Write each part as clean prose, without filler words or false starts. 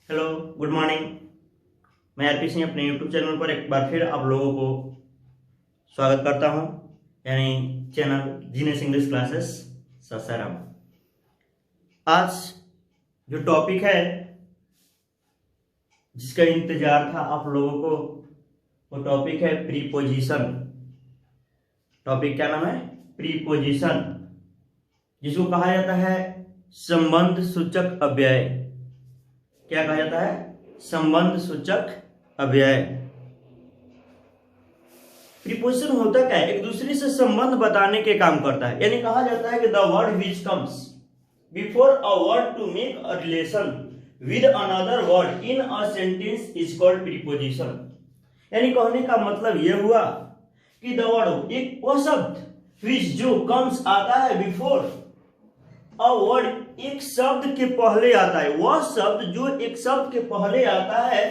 Hello, good morning. मैं RP Singh अपने YouTube channel पर एक बार फिर आप लोगों को स्वागत करता हूं, यानी channel genius English classes Sasaram. आज जो टॉपिक है जिसका इंतजार था आप लोगों को, वो टॉपिक है प्रीपोजिशन। टॉपिक क्या नाम है? प्रीपोजिशन, जिसको कहा जाता है संबंध सूचक अव्यय। क्या कहा जाता है? संबंध सूचक अव्यय। प्रीपोजिशन होता क्या है? एक दूसरे से संबंध बताने के काम करता है, यानी कहा जाता है कि the word which comes before a word to make a relation with another word in a sentence is called preposition. यानी कहने का मतलब यह हुआ कि द वर्ड, एक वो शब्द विच जो कम्स आता है बिफोर अ वर्ड, एक शब्द के पहले आता है, वह शब्द जो एक शब्द के पहले आता है,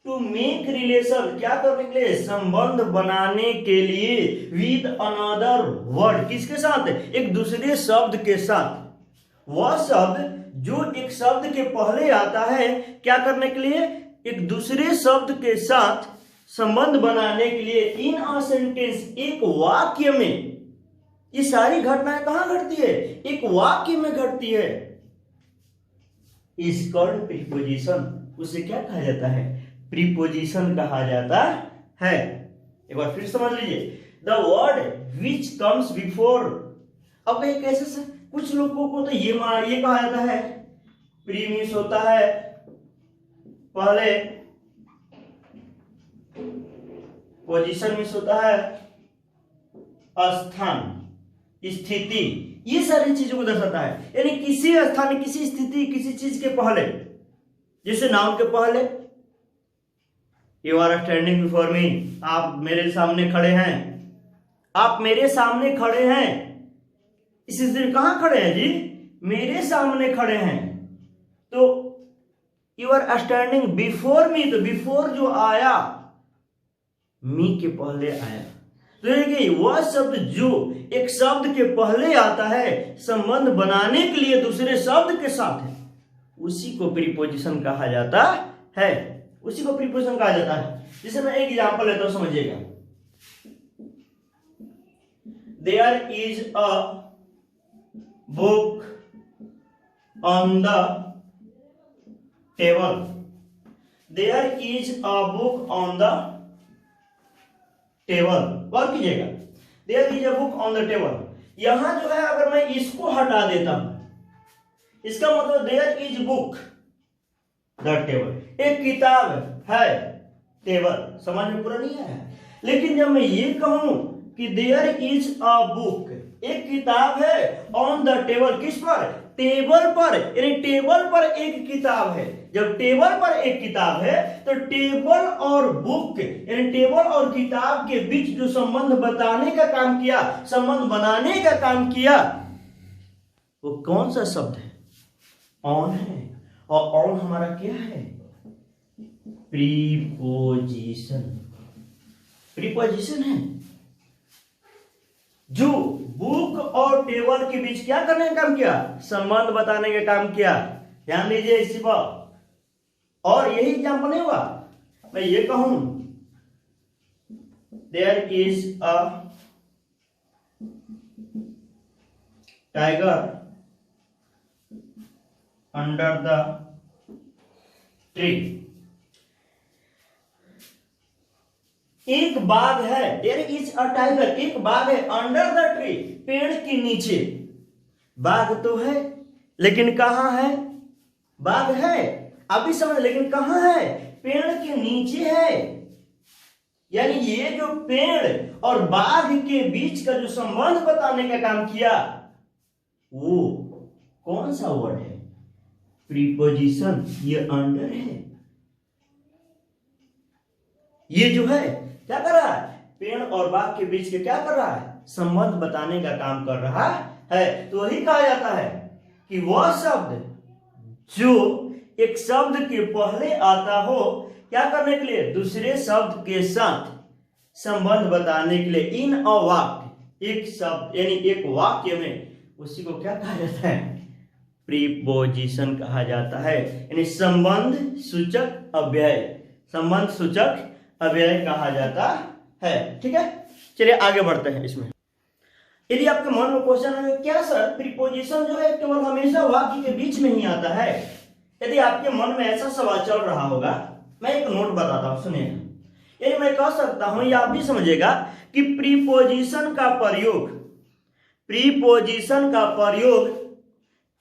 टू मेक रिलेशन, क्या करने के लिए? संबंध बनाने के लिए, विद अनदर वर्ड, किसके साथ? एक दूसरे शब्द के साथ। वह शब्द जो एक शब्द के पहले आता है, क्या करने के लिए? एक दूसरे शब्द के साथ संबंध बनाने के लिए, इन अ सेंटेंस, एक वाक्य में। ये सारी घटनाएं कहां घटती है? एक वाक्य में घटती है। Is called preposition. उसे क्या कहा जाता है? प्रीपोजिशन कहा जाता है। एक बार फिर समझ लीजिए, the word which comes before. अब ये कैसे से? कुछ लोगों को तो ये कहा जाता है प्रीमिस होता है पहले, पोजीशन मिस होता है स्थान, स्थिति, ये सारी चीजों को दर्शाता है। यानी किसी स्थान, किसी स्थिति, किसी चीज के पहले, जैसे नाउन के पहले, you are standing before me, आप मेरे सामने खड़े हैं, आप मेरे सामने खड़े हैं। इस स्थिति में कहां खड़े हैं जी? मेरे सामने खड़े हैं। तो you are standing before me, तो बिफोर जो आया, मी के पहले आया। तो देखिए, वह शब्द जो एक शब्द के पहले आता है संबंध बनाने के लिए दूसरे शब्द के साथ है, उसी को प्रीपोजिशन कहा जाता है। उसी को प्रीपोजिशन कहा जाता है। जैसे मैं एक एग्जांपल लेता हूं, समझिएगा। There is a book on the table. There is a book on the table. गौर कीजिएगा, there is a book on the table. यहां जो है, अगर मैं इसको हटा देता हूं, इसका मतलब there is book the table, एक किताब है, टेबल। समझ में पूरा नहीं आया? लेकिन जब मैं ये कहूं कि देयर इज अ बुक, एक किताब है, ऑन द टेबल, किस पर? टेबल पर, यानी टेबल पर एक किताब है। जब टेबल पर एक किताब है, तो टेबल और बुक, यानी टेबल और किताब के बीच जो संबंध बताने का काम किया, संबंध बनाने का काम किया, वो कौन सा शब्द है? ऑन है। और ऑन हमारा क्या है? प्रीपोजिशन। प्रीपोजिशन है जो बुक और टेबल के बीच क्या करने का काम किया? संबंध बताने का काम किया। ध्यान दीजिए इसी पर। और यही एग्जाम्पल नहीं हुआ, मैं ये कहूं there is a tiger under the tree. एक बाघ है, देयर इज अ टाइगर, एक बाघ है, अंडर द ट्री, पेड़ के नीचे। बाघ तो है, लेकिन कहां है? बाघ है, अभी समझ, लेकिन कहां है? पेड़ के नीचे है। यानी ये जो पेड़ और बाघ के बीच का जो संबंध बताने का काम किया, वो कौन सा वर्ड है? प्रीपोजिशन। ये अंडर है। ये जो है क्या कर रहा है? पेड़ और बाघ के बीच के क्या कर रहा है? संबंध बताने का काम कर रहा है। तो वही कहा जाता है कि वह शब्द जो एक शब्द के पहले आता हो, क्या करने के लिए? दूसरे शब्द के साथ संबंध बताने के लिए, इन अ वाक्य, एक शब्द यानी एक वाक्य में, उसी को क्या कहा जाता है? प्रीपोजिशन कहा जाता है, यानी संबंध सूचक अव्यय, संबंध सूचक अव्यय कहा जाता है। ठीक है, चलिए आगे बढ़ते हैं। इसमें यदि आपके मन में क्वेश्चन है क्या सर प्रीपोजिशन जो है केवल हमेशा वाक्य के बीच में ही आता है, यदि आपके मन में ऐसा सवाल चल रहा होगा, मैं एक नोट बताता हूं, सुनिएगा। यदि मैं कह सकता हूं या आप भी समझिएगा कि प्रीपोजिशन का प्रयोग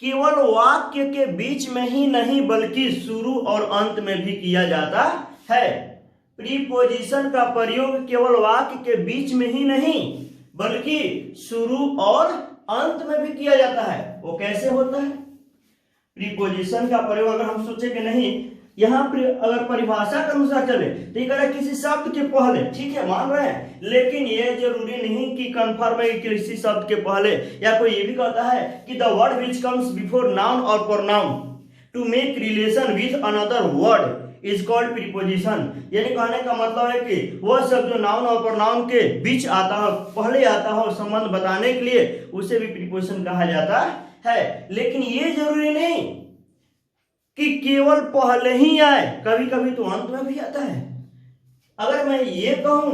केवल वाक्य के बीच में ही नहीं बल्कि शुरू और अंत में भी किया जाता है। प्रीपोजिशन का प्रयोग केवल वाक्य के बीच में ही नहीं बल्कि शुरू और अंत में भी किया जाता है। वो कैसे होता है? प्रीपोजिशन का प्रयोग अगर हम सोचे कि नहीं, यहां अगर परिभाषा के अनुसार चले तो ये कह रहा है किसी शब्द के पहले, ठीक है मान रहे हैं, लेकिन ये जरूरी नहीं कि कन्फर्म है किसी शब्द के पहले, या कोई ये भी कहता है कि the word which comes before noun और pronoun to make relation with another word is called preposition. यानी कहने का मतलब है कि वह शब्द जो नाउन और प्रोनाउन के बीच आता हो, पहले आता हो संबंध बताने के लिए, उसे भी प्रीपोजिशन कहा जाता है। लेकिन ये जरूरी नहीं कि केवल पहले ही आए, कभी कभी तो अंत में भी आता है। अगर मैं ये कहूं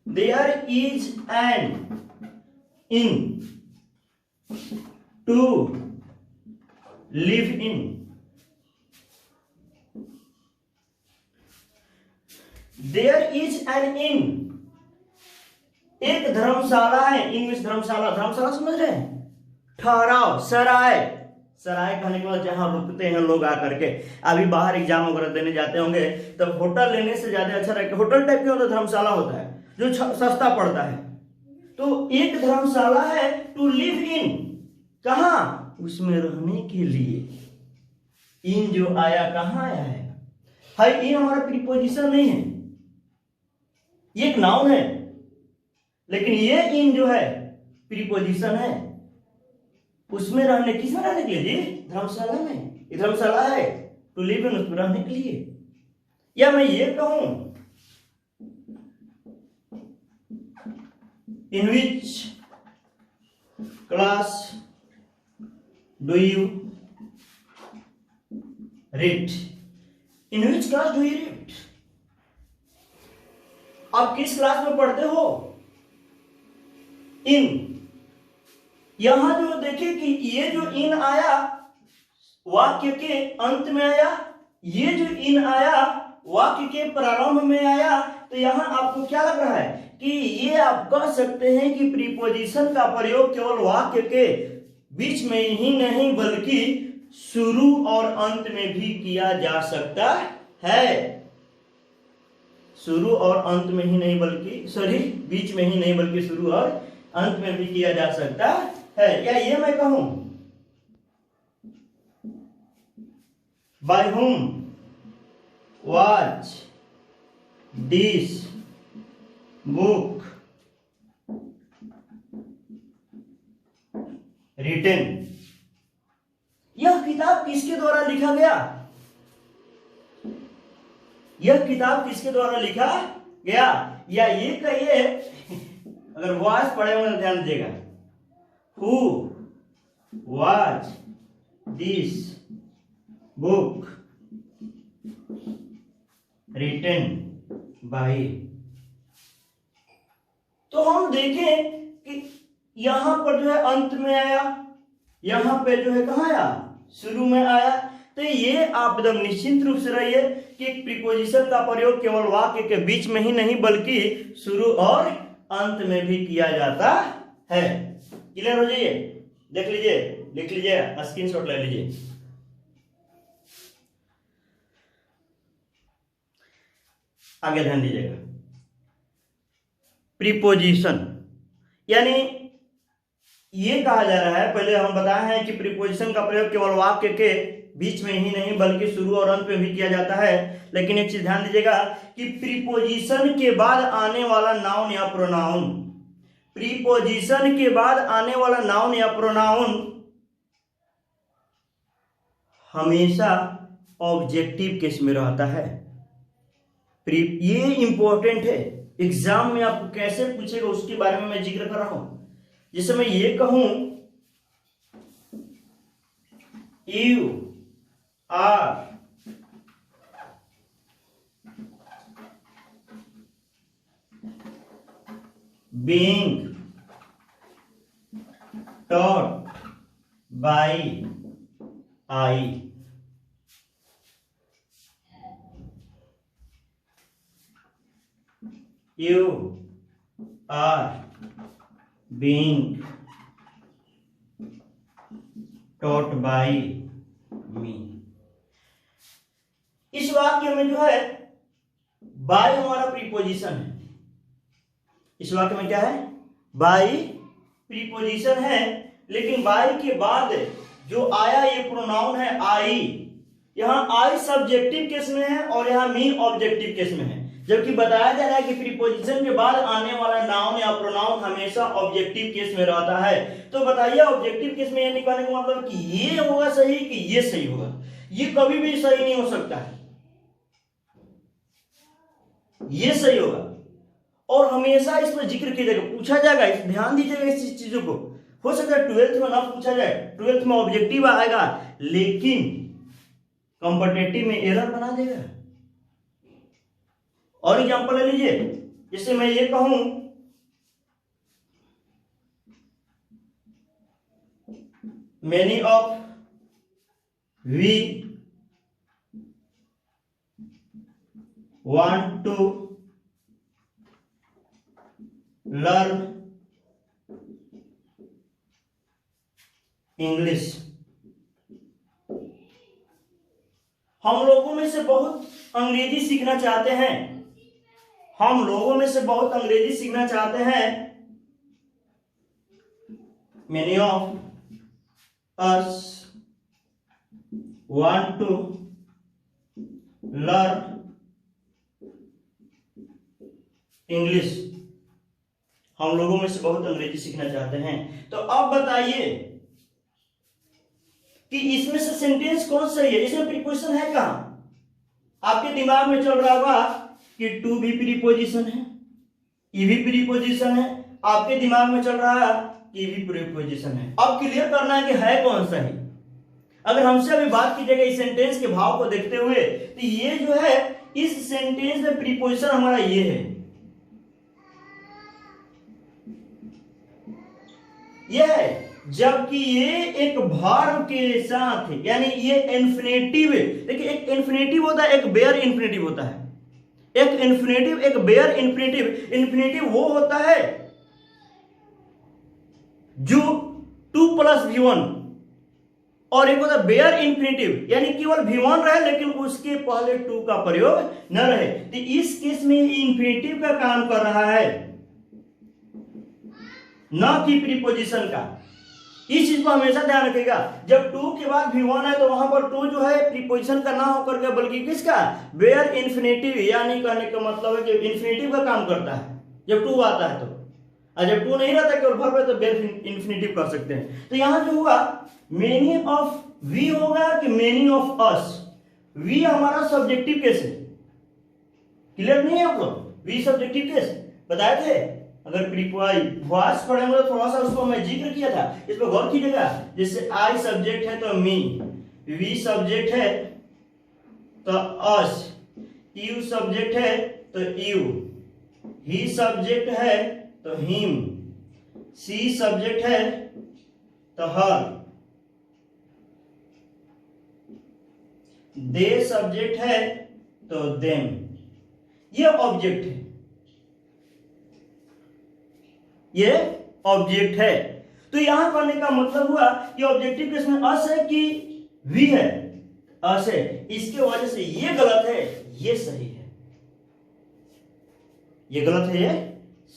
there is an inn to live in, there is an inn, एक धर्मशाला है, इंग्लिश धर्मशाला, धर्मशाला समझ रहे हैं, ठहराव, सराय, सराय कहने के बाद जहां रुकते हैं लोग आकर के। अभी बाहर एग्जाम वगैरह देने जाते होंगे तब होटल लेने से ज्यादा अच्छा रहेगा, होटल टाइप के होता है, धर्मशाला होता है जो सस्ता पड़ता है। तो एक धर्मशाला है टू लिव इन, कहां? उसमें रहने के लिए। इन जो आया कहां आया है? इन हमारा प्रीपोजिशन नहीं है, ये एक नाउन है, लेकिन ये इन जो है प्रीपोजिशन है। उसमें रहने, किसमें रहने के लिए जी? धर्मशाला में, ये धर्मशाला है टू लिव इन, उसमें रहने के लिए। या मैं ये कहूं in which class do you read, in which class do you read, आप किस क्लास में पढ़ते हो? इन, यहां जो देखिए कि ये जो इन आया वाक्य के अंत में आया, ये जो इन आया वाक्य के प्रारंभ में आया, तो यहां आपको क्या लग रहा है कि ये आप कह सकते हैं कि प्रीपोजिशन का प्रयोग केवल वाक्य के बीच में ही नहीं बल्कि शुरू और अंत में भी किया जा सकता है। शुरू और अंत में ही नहीं बल्कि, सॉरी, बीच में ही नहीं बल्कि शुरू और अंत में भी किया जा सकता है। या ये मैं कहूं by whom was this book written, यह किताब किसके द्वारा लिखा गया? यह किताब किसके द्वारा लिखा गया? या ये कहिए, अगर वाज पढ़े हुए तो ध्यान दीजिएगा, who was this book written by. तो हम देखें कि यहां पर जो है अंत में आया, यहां पे जो है कहां आया? शुरू में आया। तो ये आप एकदम निश्चिंत रूप से रहिए कि प्रीपोजिशन का प्रयोग केवल वाक्य के बीच में ही नहीं बल्कि शुरू और अंत में भी किया जाता है। क्लियर हो जाइए, देख लीजिए, लिख लीजिए, स्क्रीनशॉट ले लीजिए। आगे ध्यान दीजिएगा, प्रीपोजिशन यानी ये कहा जा रहा है, पहले हम बताए हैं कि प्रीपोजिशन का प्रयोग केवल वाक्य के बीच में ही नहीं बल्कि शुरू और अंत में भी किया जाता है। लेकिन एक चीज ध्यान दीजिएगा कि प्रीपोजिशन के बाद आने वाला नाउन या प्रोनाउन, प्रीपोजिशन के बाद आने वाला नाउन या प्रोनाउन हमेशा ऑब्जेक्टिव केस में रहता है। ये इंपॉर्टेंट है, एग्जाम में आपको कैसे पूछेगा उसके बारे में मैं जिक्र कर रहा हूं। जैसे मैं ये कहूं you are being taught by I. You are being taught by me. इस वाक्य में जो है बाय हमारा प्रीपोजिशन है। इस वाक्य में क्या है? बाय प्रीपोजिशन है, लेकिन बाय के बाद जो आया ये प्रोनाउन है आई। यहाँ आई सब्जेक्टिव केस में है और यहाँ मी ऑब्जेक्टिव केस में है, जबकि बताया जा रहा है कि प्रीपोजिशन के बाद आने वाला नाउन या प्रोनाउन हमेशा ऑब्जेक्टिव केस में रहता है। तो बताइए ऑब्जेक्टिव केस में ये निकालने का मतलब कि ये होगा सही कि ये सही होगा? ये कभी भी सही नहीं हो सकता है, ये सही होगा। और हमेशा इस पर जिक्र किया जाएगा, पूछा जाएगा, इस ध्यान दीजिएगा इस चीजों को। हो सकता है 12th में ना पूछा जाए, 12th में ऑब्जेक्टिव आएगा, लेकिन कॉम्पिटिटिव में एरर बना देगा। और एग्जांपल ले लीजिए, जैसे मैं ये कहूं many of we want to learn English. हम लोगों में से बहुत अंग्रेजी सीखना चाहते हैं, हम लोगों में से बहुत अंग्रेजी सीखना चाहते हैं। Many of us want to learn English. हम लोगों में से बहुत अंग्रेजी सीखना चाहते हैं। तो अब बताइए कि इसमें से सेंटेंस कौन सही है? इसमें प्रीपोजिशन है कहां? आपके दिमाग में चल रहा होगा कि टू भी प्रीपोजिशन है, ई भी प्रीपोजिशन है, आपके दिमाग में चल रहा है कि भी प्रीपोजिशन है। अब क्लियर करना है कि है कौन सही। अगर हमसे अभी बात की जाएगा इस सेंटेंस के भाव को देखते हुए, तो ये जो है इस सेंटेंस में प्रीपोजिशन हमारा ये है, ये है, जबकि ये एक वर्ब के साथ है, यानी ये इन्फिनेटिव है। देखिए एक इन्फिनेटिव होता है, एक बेयर इन्फिनेटिव होता है। एक इन्फिनेटिव, एक बेयर इन्फिनेटिव। इन्फिनेटिव वो होता है जो 2 + V1, और एक होता है बेयर इन्फिनेटिव, यानी केवल V1 रहे लेकिन उसके पहले 2 का प्रयोग न रहे। तो इस केस में इन्फिनेटिव का काम कर रहा है, न कि प्रीपोजिशन का। इस चीज को हमेशा ध्यान रखिएगा, जब 2 के बाद V1 है तो वहां पर 2 जो है प्रीपोजिशन का ना होकर के बल्कि किसका? बेयर इन्फिनेटिव, यानी कहने का मतलब है कि इन्फिनेटिव का काम करता है जब 2 आता है तो। और जब 2 नहीं रहता केवल वर्ब है तो बेयर इन्फिनेटिव कर सकते हैं। तो यहां जो हुआ मेनी ऑफ वी होगा कि मेनी ऑफ अस? वी हमारा सब्जेक्टिव केस है, क्लियर नहीं है आप लोग? वी सब्जेक्टिव केस बताए थे। अगर प्रीपोज पढ़ेंगे तो थोड़ा सा उसको मैं जिक्र किया था, इस पर गौर कीजिएगा। जैसे आई सब्जेक्ट है तो मी, वी सब्जेक्ट है तो अस, यू सब्जेक्ट है तो यू, ही सब्जेक्ट है तो हिम, सी सब्जेक्ट है तो हर, दे सब्जेक्ट है तो देम। ये ऑब्जेक्ट है, ये ऑब्जेक्ट है। तो यहां कहने का मतलब हुआ कि ऑब्जेक्टिव केस में अस है कि वी है? अस है। इसके वजह से ये गलत है, ये सही है। ये गलत है, ये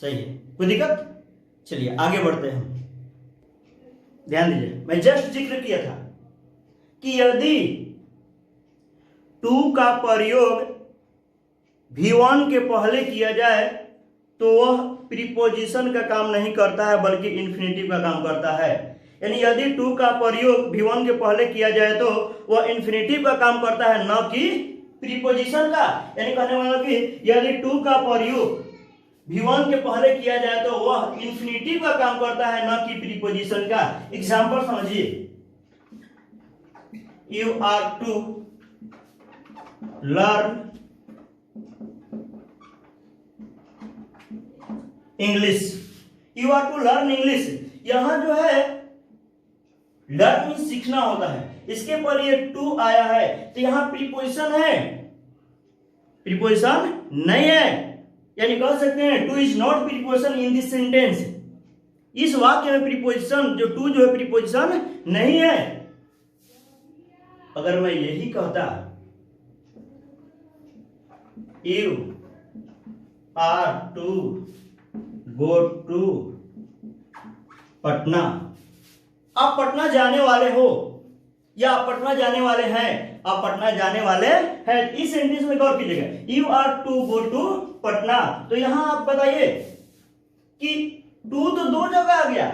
सही है। कोई दिक्कत? चलिए आगे बढ़ते हैं। ध्यान दीजिए, मैं जस्ट जिक्र किया था कि यदि 2 का प्रयोग V1 के पहले किया जाए तो वह प्रीपोजिशन का काम नहीं करता है बल्कि इन्फिनेटिव का काम करता है। यानी यदि 2 का प्रयोग V1 के पहले किया जाए तो वह इन्फिनेटिव का काम करता है, न कि प्रीपोजिशन का। यानी कहने वाला कि यदि 2 का प्रयोग V1 के पहले किया जाए तो वह इन्फिनेटिव का काम करता है, न कि प्रीपोजिशन का। एग्जाम्पल समझिए, you are to learn English, you are to learn English. यहां जो है लर्न मीन सीखना होता है, इसके पर ये टू आया है तो यहां प्रीपोजिशन है, प्रीपोजिशन नहीं है, यानी कह सकते हैं two is not preposition in this sentence. इस वाक्य में प्रीपोजिशन जो टू जो है प्रीपोजिशन नहीं है। अगर मैं यही कहता you are to go to Patna, आप पटना जाने वाले हो या आप पटना जाने वाले हैं, आप पटना जाने वाले हैं, इस सेंटेंस में गौर कीजिएगा, you are to go to Patna. तो यहां आप बताइए कि टू तो दो जगह आ गया,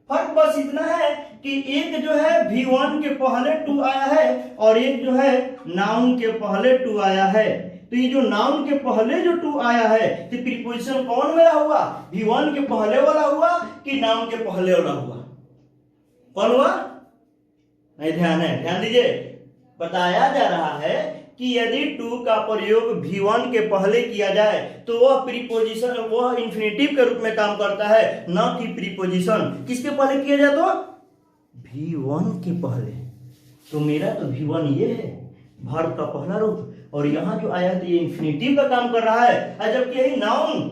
फर्क बस इतना है कि एक जो है V1 के पहले टू आया है और एक जो है नाउन के पहले टू आया है। तो ये जो नाउन के पहले जो टू आया है तो प्रीपोजिशन कौन वाला हुआ, V1 के पहले वाला हुआ कि नाउन के पहले वाला हुआ, कौन हुआ? नहीं ध्यान है, ध्यान दीजिए। बताया जा रहा है कि यदि टू का प्रयोग V1 के पहले किया जाए तो वह प्रीपोजिशन, वह इंफिनिटिव के रूप में काम करता है, न कि प्रीपोजिशन। किसके पहले किया जाए तो V1 के पहले। तो मेरा तो V1 ये है वर्ब का पहला रूप, और यहां जो आया तो ये इंफिनिटिव का काम कर रहा है, और जबकि यही नाउन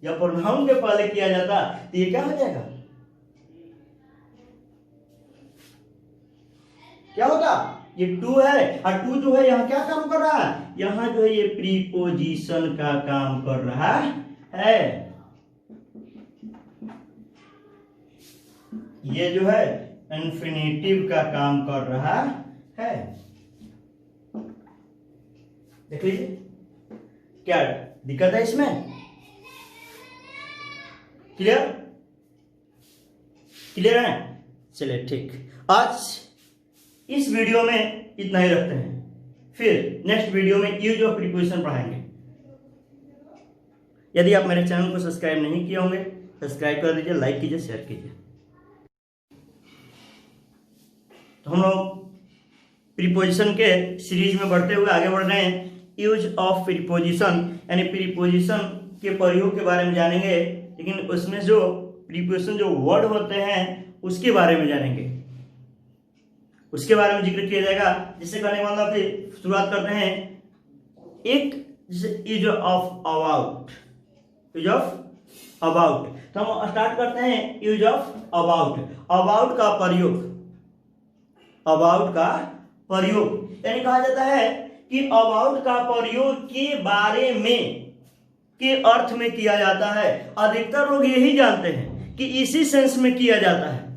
या प्रोनाउन के पहले किया जाता तो ये क्या हो जाएगा, क्या होगा? ये टू है और टू जो है यहाँ क्या काम कर रहा है, यहाँ जो है ये प्रीपोजिशन का काम कर रहा है। ये जो है इंफिनिटिव का काम कर रहा है। देख लीजिए क्या दिक्कत है इसमें, क्लियर, क्लियर है? चलिए ठीक, आज इस वीडियो में इतना ही रखते हैं, फिर नेक्स्ट वीडियो में यूज ऑफ प्रीपोजिशन पढ़ाएंगे। यदि आप मेरे चैनल को सब्सक्राइब नहीं किए होंगे, सब्सक्राइब कर दीजिए, लाइक कीजिए, शेयर कीजिए। तो हम लोग प्रीपोजिशन के सीरीज में बढ़ते हुए आगे बढ़ रहे हैं। यूज ऑफ प्रीपोजिशन यानी प्रीपोजिशन के प्रयोग के बारे में जानेंगे, लेकिन उसमें जो प्रीपोजिशन जो वर्ड होते हैं उसके बारे में जानेंगे, उसके बारे में जिक्र किया जाएगा। जिससे करने वाला फिर शुरुआत करते हैं। एक use of about, use of about. तो हम स्टार्ट करते हैं यूज ऑफ अबाउट। अबाउट का प्रयोग, अबाउट का प्रयोग यानी कहा जाता है कि अबाउट का प्रयोग के बारे में के अर्थ में किया जाता है। अधिकतर लोग यही जानते हैं कि इसी सेंस में किया जाता है।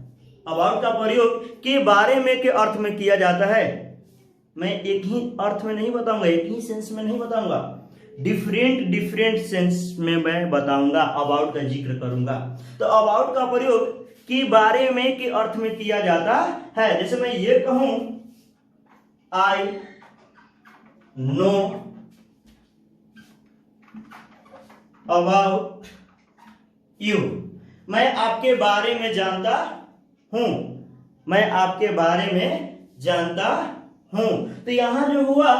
अबाउट का प्रयोग के बारे में के अर्थ में किया जाता है। मैं एक ही अर्थ में नहीं बताऊंगा, एक ही सेंस में नहीं बताऊंगा, डिफरेंट सेंस में मैं बताऊंगा, अबाउट का जिक्र करूंगा। तो अबाउट का प्रयोग के बारे में के अर्थ में किया जाता है। जैसे मैं ये कहूं आई नो अबाउट यू, मैं आपके बारे में जानता हूं, मैं आपके बारे में जानता हूं। तो यहां जो हुआ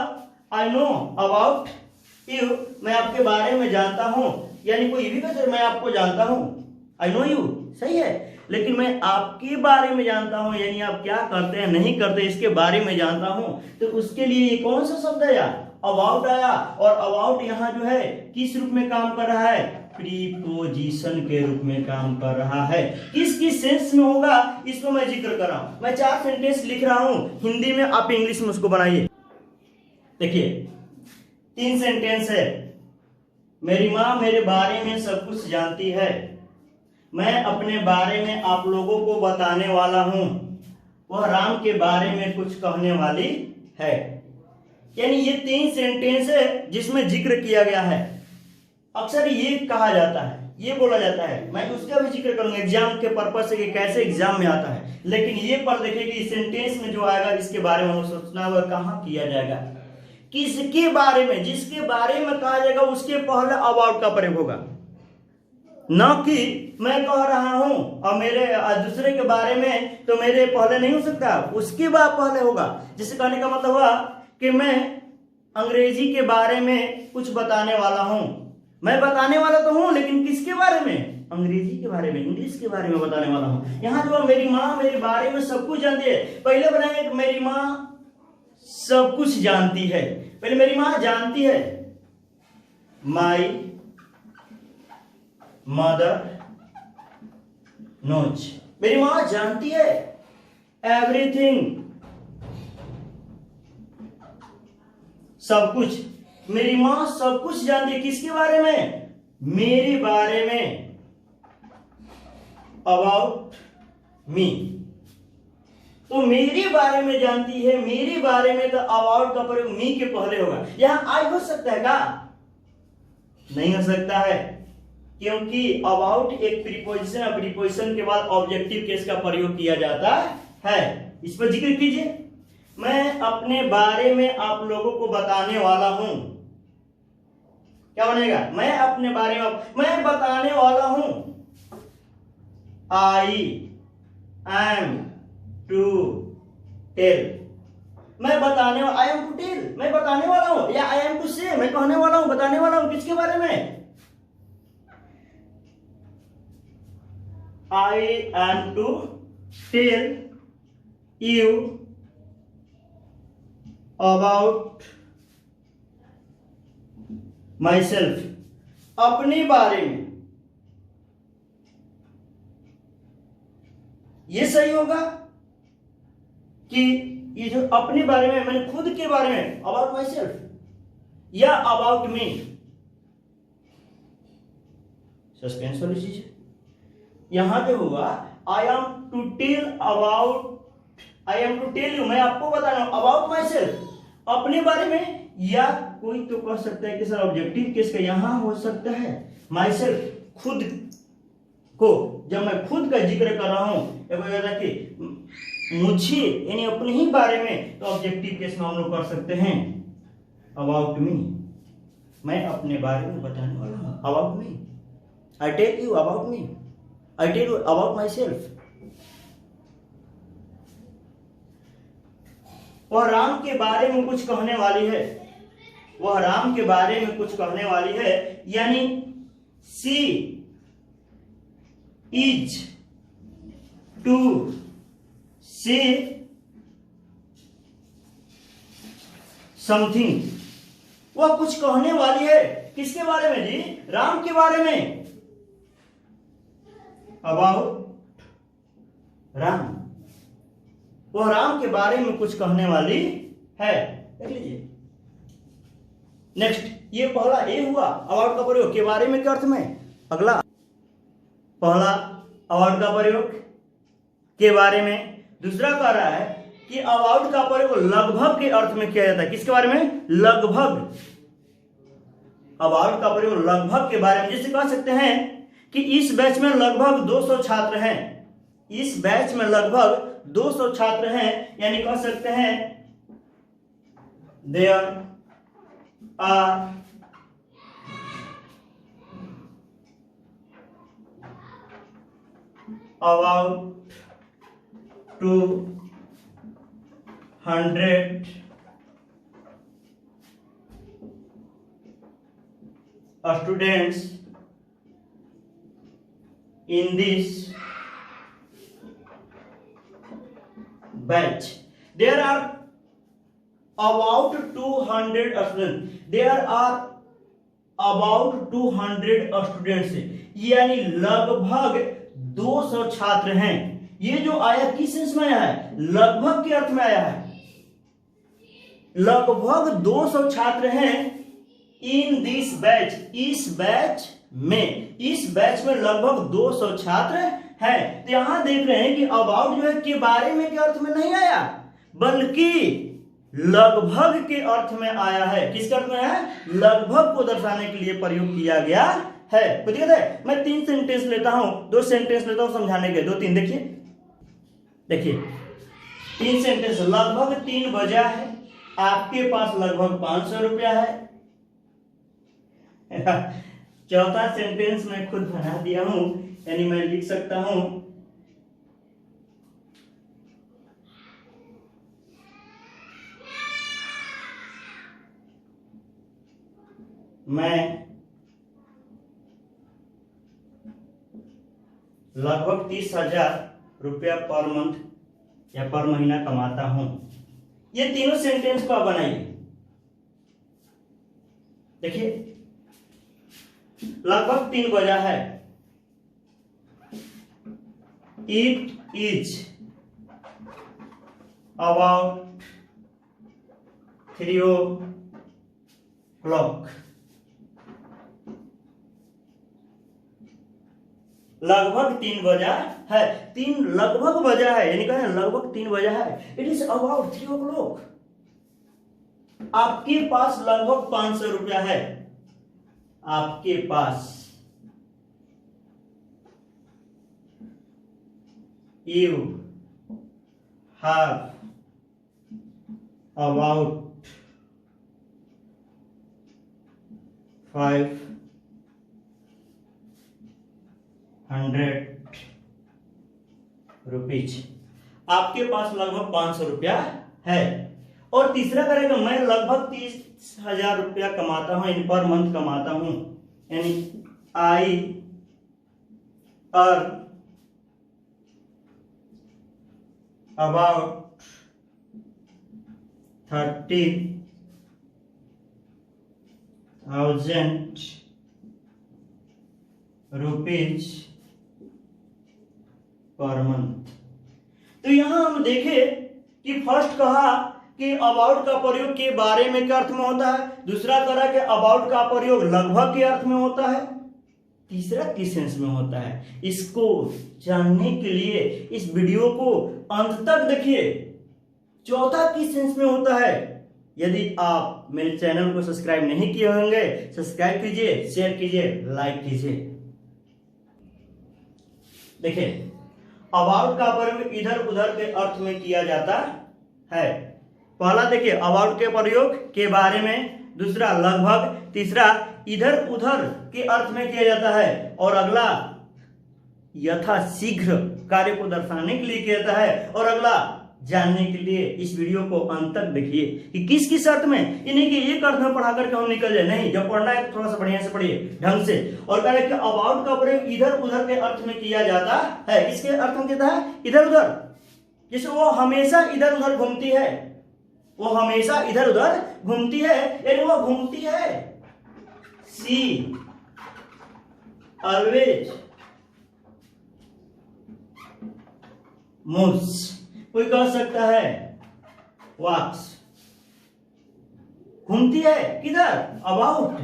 आई नो अबाउट यू, मैं आपके बारे में जानता हूं, यानी कोई भी कहे मैं आपको जानता हूं, आई नो यू, सही है, लेकिन मैं आपके बारे में जानता हूं यानी आप क्या करते हैं नहीं करते इसके बारे में जानता हूं। तो उसके लिए ये कौन सा शब्द आया, अबाउट आया। और अबाउट यहां जो है किस रूप में काम कर रहा है, प्रीपोजिशन के रूप में काम कर रहा है। किस किस सेंस में होगा इसको मैं जिक्र कर रहा हूं। मैं 4 सेंटेंस लिख रहा हूं हिंदी में, आप इंग्लिश में उसको बनाइए। देखिए 3 सेंटेंस है। मेरी माँ मेरे बारे में सब कुछ जानती है, मैं अपने बारे में आप लोगों को बताने वाला हूं, वह राम के बारे में कुछ कहने वाली है। यानी ये 3 सेंटेंस है जिसमें जिक्र किया गया है। अक्सर ये कहा जाता है, ये बोला जाता है, मैं उसका भी जिक्र करूंगा एग्जाम के पर्पज से कि कैसे एग्जाम में आता है, लेकिन ये पर देखिए कि सेंटेंस में जो आएगा इसके बारे में सोचना होगा कहाँ किया जाएगा, किसके बारे में, जिसके बारे में कहा जाएगा उसके पहले अबाउट का प्रयोग होगा, न कि मैं कह रहा हूं और मेरे दूसरे के बारे में तो मेरे पहले नहीं हो सकता, उसके बाद पहले होगा। जिसे कहने का मतलब हुआ कि मैं अंग्रेजी के बारे में कुछ बताने वाला हूं। मैं बताने वाला तो हूं, लेकिन किसके बारे में? अंग्रेजी के बारे में, इंग्लिश के बारे में बताने वाला हूं। यहां जो मेरी माँ मेरे बारे में सब कुछ जानती है, पहले बनाएंगे कि मेरी माँ सब कुछ जानती है। पहले मेरी माँ जानती है, माई मदर नोज। मेरी माँ जानती है एवरीथिंग, सब कुछ। मेरी माँ सब कुछ जानती है किसके बारे में? मेरे बारे में, अबाउट मी। तो मेरे बारे में जानती है, मेरे बारे में, तो अबाउट का प्रयोग मी के पहले होगा। यहां आई हो सकता है क्या? नहीं हो सकता है, क्योंकि अबाउट एक प्रीपोजिशन है, प्रीपोजिशन के बाद ऑब्जेक्टिव केस का प्रयोग किया जाता है। इस पर जिक्र कीजिए। मैं अपने बारे में आप लोगों को बताने वाला हूं। क्या बनेगा? मैं अपने बारे में मैं बताने वाला हूं। I am to tell. मैं बताने, आई एम टू टेल, मैं बताने वाला हूं, या आई एम टू से, मैं कहने वाला हूं, बताने वाला हूं। किसके बारे में? I am to tell you about myself. अपने बारे में। ये सही होगा कि ये जो अपने बारे में, मैंने खुद के बारे में, अबाउट माई सेल्फ, या अबाउट मी। सस्पेंस वाली चीज है। यहां जो होगा, I am to tell about, I am to tell you, मैं आपको बता रहा हूं, अबाउट माई सेल्फ, अपने बारे में। या कोई तो कह सकता है कि सर ऑब्जेक्टिव केस का यहां हो सकता है माई सेल्फ, खुद को। जब मैं खुद का जिक्र कर रहा हूं कि मुझे, यानी अपने ही बारे में, तो ऑब्जेक्टिव केस में हम लोग कर सकते हैं अबाउट मी। मैं अपने बारे में बताने वाला हूं, about me. I tell you about me, I tell you about myself. वह राम के बारे में कुछ कहने वाली है, वह राम के बारे में कुछ कहने वाली है, यानी she is to say something. वह कुछ कहने वाली है, किसके बारे में जी? राम के बारे में, अबाउट राम। वह राम के बारे में कुछ कहने वाली है। देख लीजिए। नेक्स्ट, ये पहला ए हुआ अबाउट का प्रयोग के बारे में के अर्थ में। अगला पहला अबाउट का प्रयोग के बारे में। दूसरा कह रहा है कि अबाउट का प्रयोग लगभग के अर्थ में किया जाता है। किसके बारे में? लगभग। अबाउट का प्रयोग लगभग के बारे में। जैसे कह सकते हैं कि इस बैच में लगभग 200 छात्र हैं, इस बैच में लगभग 200 छात्र हैं, यानी कह सकते हैं there are about 200 students in this batch. There are about 200 students. There are about 200 students, यानी लगभग 200 छात्र हैं। ये जो आया किस सेंस में आया है? लगभग के अर्थ में आया है। लगभग 200 छात्र हैं इन दिस बैच, इस बैच में, इस बैच में लगभग 200 छात्र हैं। तो यहां देख रहे हैं कि अबाउट जो है के बारे में के अर्थ में नहीं आया, बल्कि लगभग के अर्थ में आया है। किसके अर्थ में है? लगभग को दर्शाने के लिए प्रयोग किया गया है। तो ठीक है, मैं 3 सेंटेंस लेता हूं, 2 सेंटेंस लेता हूं समझाने के, 2-3 देखिए। देखिए 3 सेंटेंस। लगभग 3 बजा है, आपके पास लगभग 500 रुपया है। चौथा सेंटेंस मैं खुद बना दिया हूं, यानी मैं लिख सकता हूं मैं लगभग 30,000 रुपया पर मंथ या पर महीना कमाता हूं। ये तीनों सेंटेंस को आप बनाइए। देखिए लगभग 3 वजह है। It is about 3 o'clock। लगभग 3 बजा है, 3 लगभग बजा है, यानी कहें लगभग 3 बजा है। It is about 3 o'clock। आपके पास लगभग 500 रुपया है। आपके पास यू हैव अबाउट 500 रुपीज। आपके पास लगभग 500 रुपया है। और तीसरा करेगा मैं लगभग 30,000 रुपया कमाता हूं, यानी पर मंथ कमाता हूं, यानी I earn about 30,000 rupees per month. तो यहां हम देखें कि फर्स्ट कहा कि अबाउट का प्रयोग के बारे में के अर्थ में होता है, दूसरा कहा कि अबाउट का प्रयोग लगभग के अर्थ में होता है, तीसरा किस सेंस में होता है। इसको जानने के लिए इस वीडियो को अंत तक देखिए। चौथा किस सेंस में होता है। यदि आप मेरे चैनल को सब्सक्राइब नहीं किए होंगे, सब्सक्राइब कीजिए, शेयर कीजिए, लाइक कीजिए। देखिए अबाउट का प्रयोग इधर उधर के अर्थ में किया जाता है। पहला देखिए अबाउट के प्रयोग के बारे में, दूसरा लगभग, तीसरा इधर उधर के अर्थ में किया जाता है, और अगला यथाशीघ्र कार्य को दर्शाने के लिए किया जाता है। और अगला जानने के लिए इस वीडियो को अंत तक देखिए कि किस किस अर्थ में, यानी कि एक अर्थ में पढ़ा करके हम निकल जाए नहीं, जब पढ़ना है तो थोड़ा सा बढ़िया से पढ़िए ढंग से। और कह रहे कि अबाउट का प्रयोग इधर उधर के अर्थ में किया जाता है। किसके अर्थ में कहता है? इधर उधर। जैसे वो हमेशा इधर उधर घूमती है, वो हमेशा इधर उधर घूमती है, यानी वो घूमती है। सी ऑलवेज मूव्स। कोई कह सकता है वॉक्स। घूमती है किधर? अबाउट।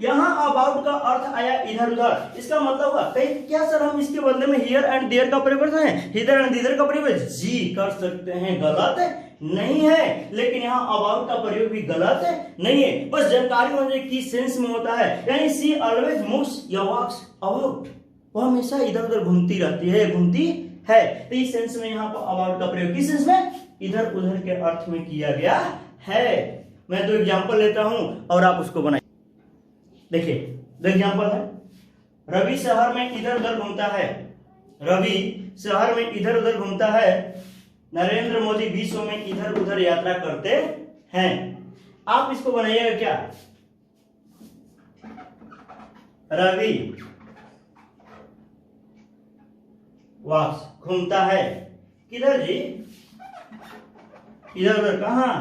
यहां अबाउट का अर्थ आया इधर उधर। इसका मतलब हुआ कहीं क्या सर हम इसके बदले में हियर एंड देयर का प्रयोग करते हैं? हियर एंड देयर का प्रयोग जी कर सकते हैं। गलत है नहीं है, लेकिन यहाँ अबाउट का प्रयोग भी गलत है नहीं है। बस जानकारी होने की सेंस में होता है, यानी सी ऑलवेज मूव्स या वॉक्स अबाउट। वो हमेशा इधर उधर घूमती रहती है, घूमती है। तो इस सेंस में यहाँ पर अबाउट का प्रयोग किस सेंस में? इधर उधर के अर्थ में किया गया है। मैं दो एग्जांपल लेता हूं और आप उसको बनाइए। देखिए दो एग्जांपल है। रवि शहर में इधर उधर घूमता है। रवि शहर में इधर उधर घूमता है। नरेंद्र मोदी विश्व में इधर उधर यात्रा करते हैं। आप इसको बनाइएगा क्या? रवि वॉक्स, घूमता है किधर जी? इधर उधर। कहां?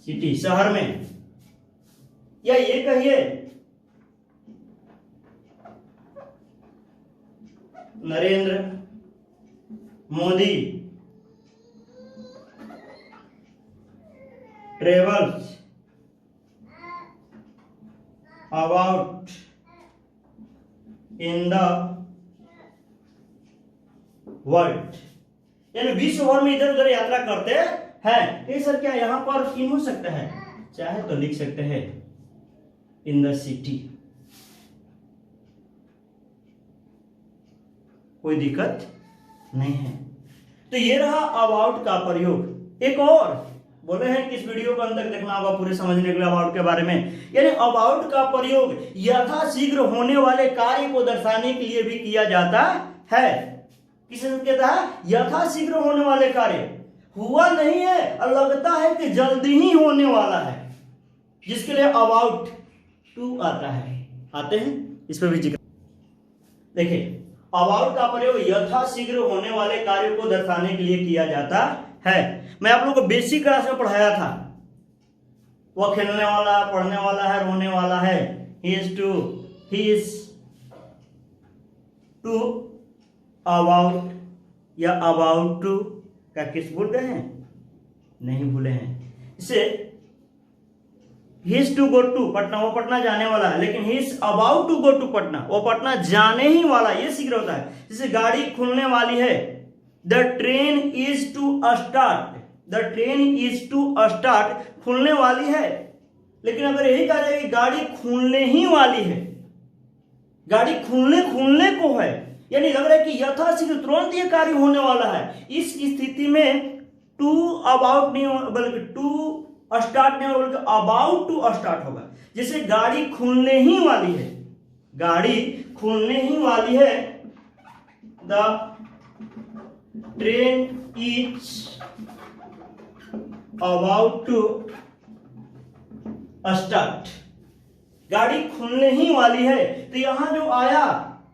सिटी, शहर में। या ये कहिए Narendra Modi travels about in the world, यानी विश्व भर में इधर उधर यात्रा करते हैं। ये सर क्या यहाँ पर इन हो सकता है? चाहे तो लिख सकते हैं इन द सिटी, कोई दिक्कत नहीं है। तो ये रहा अबाउट का प्रयोग। एक और बोले हैं कि इस वीडियो को अंत तक देखना होगा पूरे समझने के लिए अबाउट के बारे में। यानी अबाउट का प्रयोग यथाशीघ्र होने वाले कार्य को दर्शाने के लिए भी किया जाता है। किस कहता है? यथाशीघ्र होने वाले कार्य, हुआ नहीं है और लगता है कि जल्दी ही होने वाला है, जिसके लिए अबाउट टू आता है। आते हैं इस पर भी जिक्र। देखिए, अबाउट का प्रयोग यथाशीघ्र होने वाले कार्य को दर्शाने के लिए किया जाता है। मैं आप लोगों को बेसिक क्लास में पढ़ाया था, वह खेलने वाला, पढ़ने वाला है, रोने वाला है। ही इज टू अबाउट या अबाउट टू का किस भूल गए हैं? नहीं भूले हैं। इसे he is to go to Patna, वो पटना जाने वाला है, लेकिन he is about to go to Patna, वो पटना जाने ही वाला, ये शीघ्र होता है। जैसे गाड़ी खुलने वाली है, the train is to start, the train is to start, खुलने वाली है। लेकिन अगर यही कहा जाए कि गाड़ी खुलने ही वाली है, गाड़ी खुलने को है, यानी लग रहा है कि यथाशीघ्र तुरंत ये कार्य होने वाला है। इस स्थिति में टू अबाउट नहीं बल्कि टू स्टार्ट नहीं होगा, बल्कि अबाउट टू स्टार्ट होगा। जैसे गाड़ी खुलने ही वाली है, गाड़ी खुलने ही वाली है, the train is about to start, गाड़ी खुलने ही वाली है। तो यहां जो आया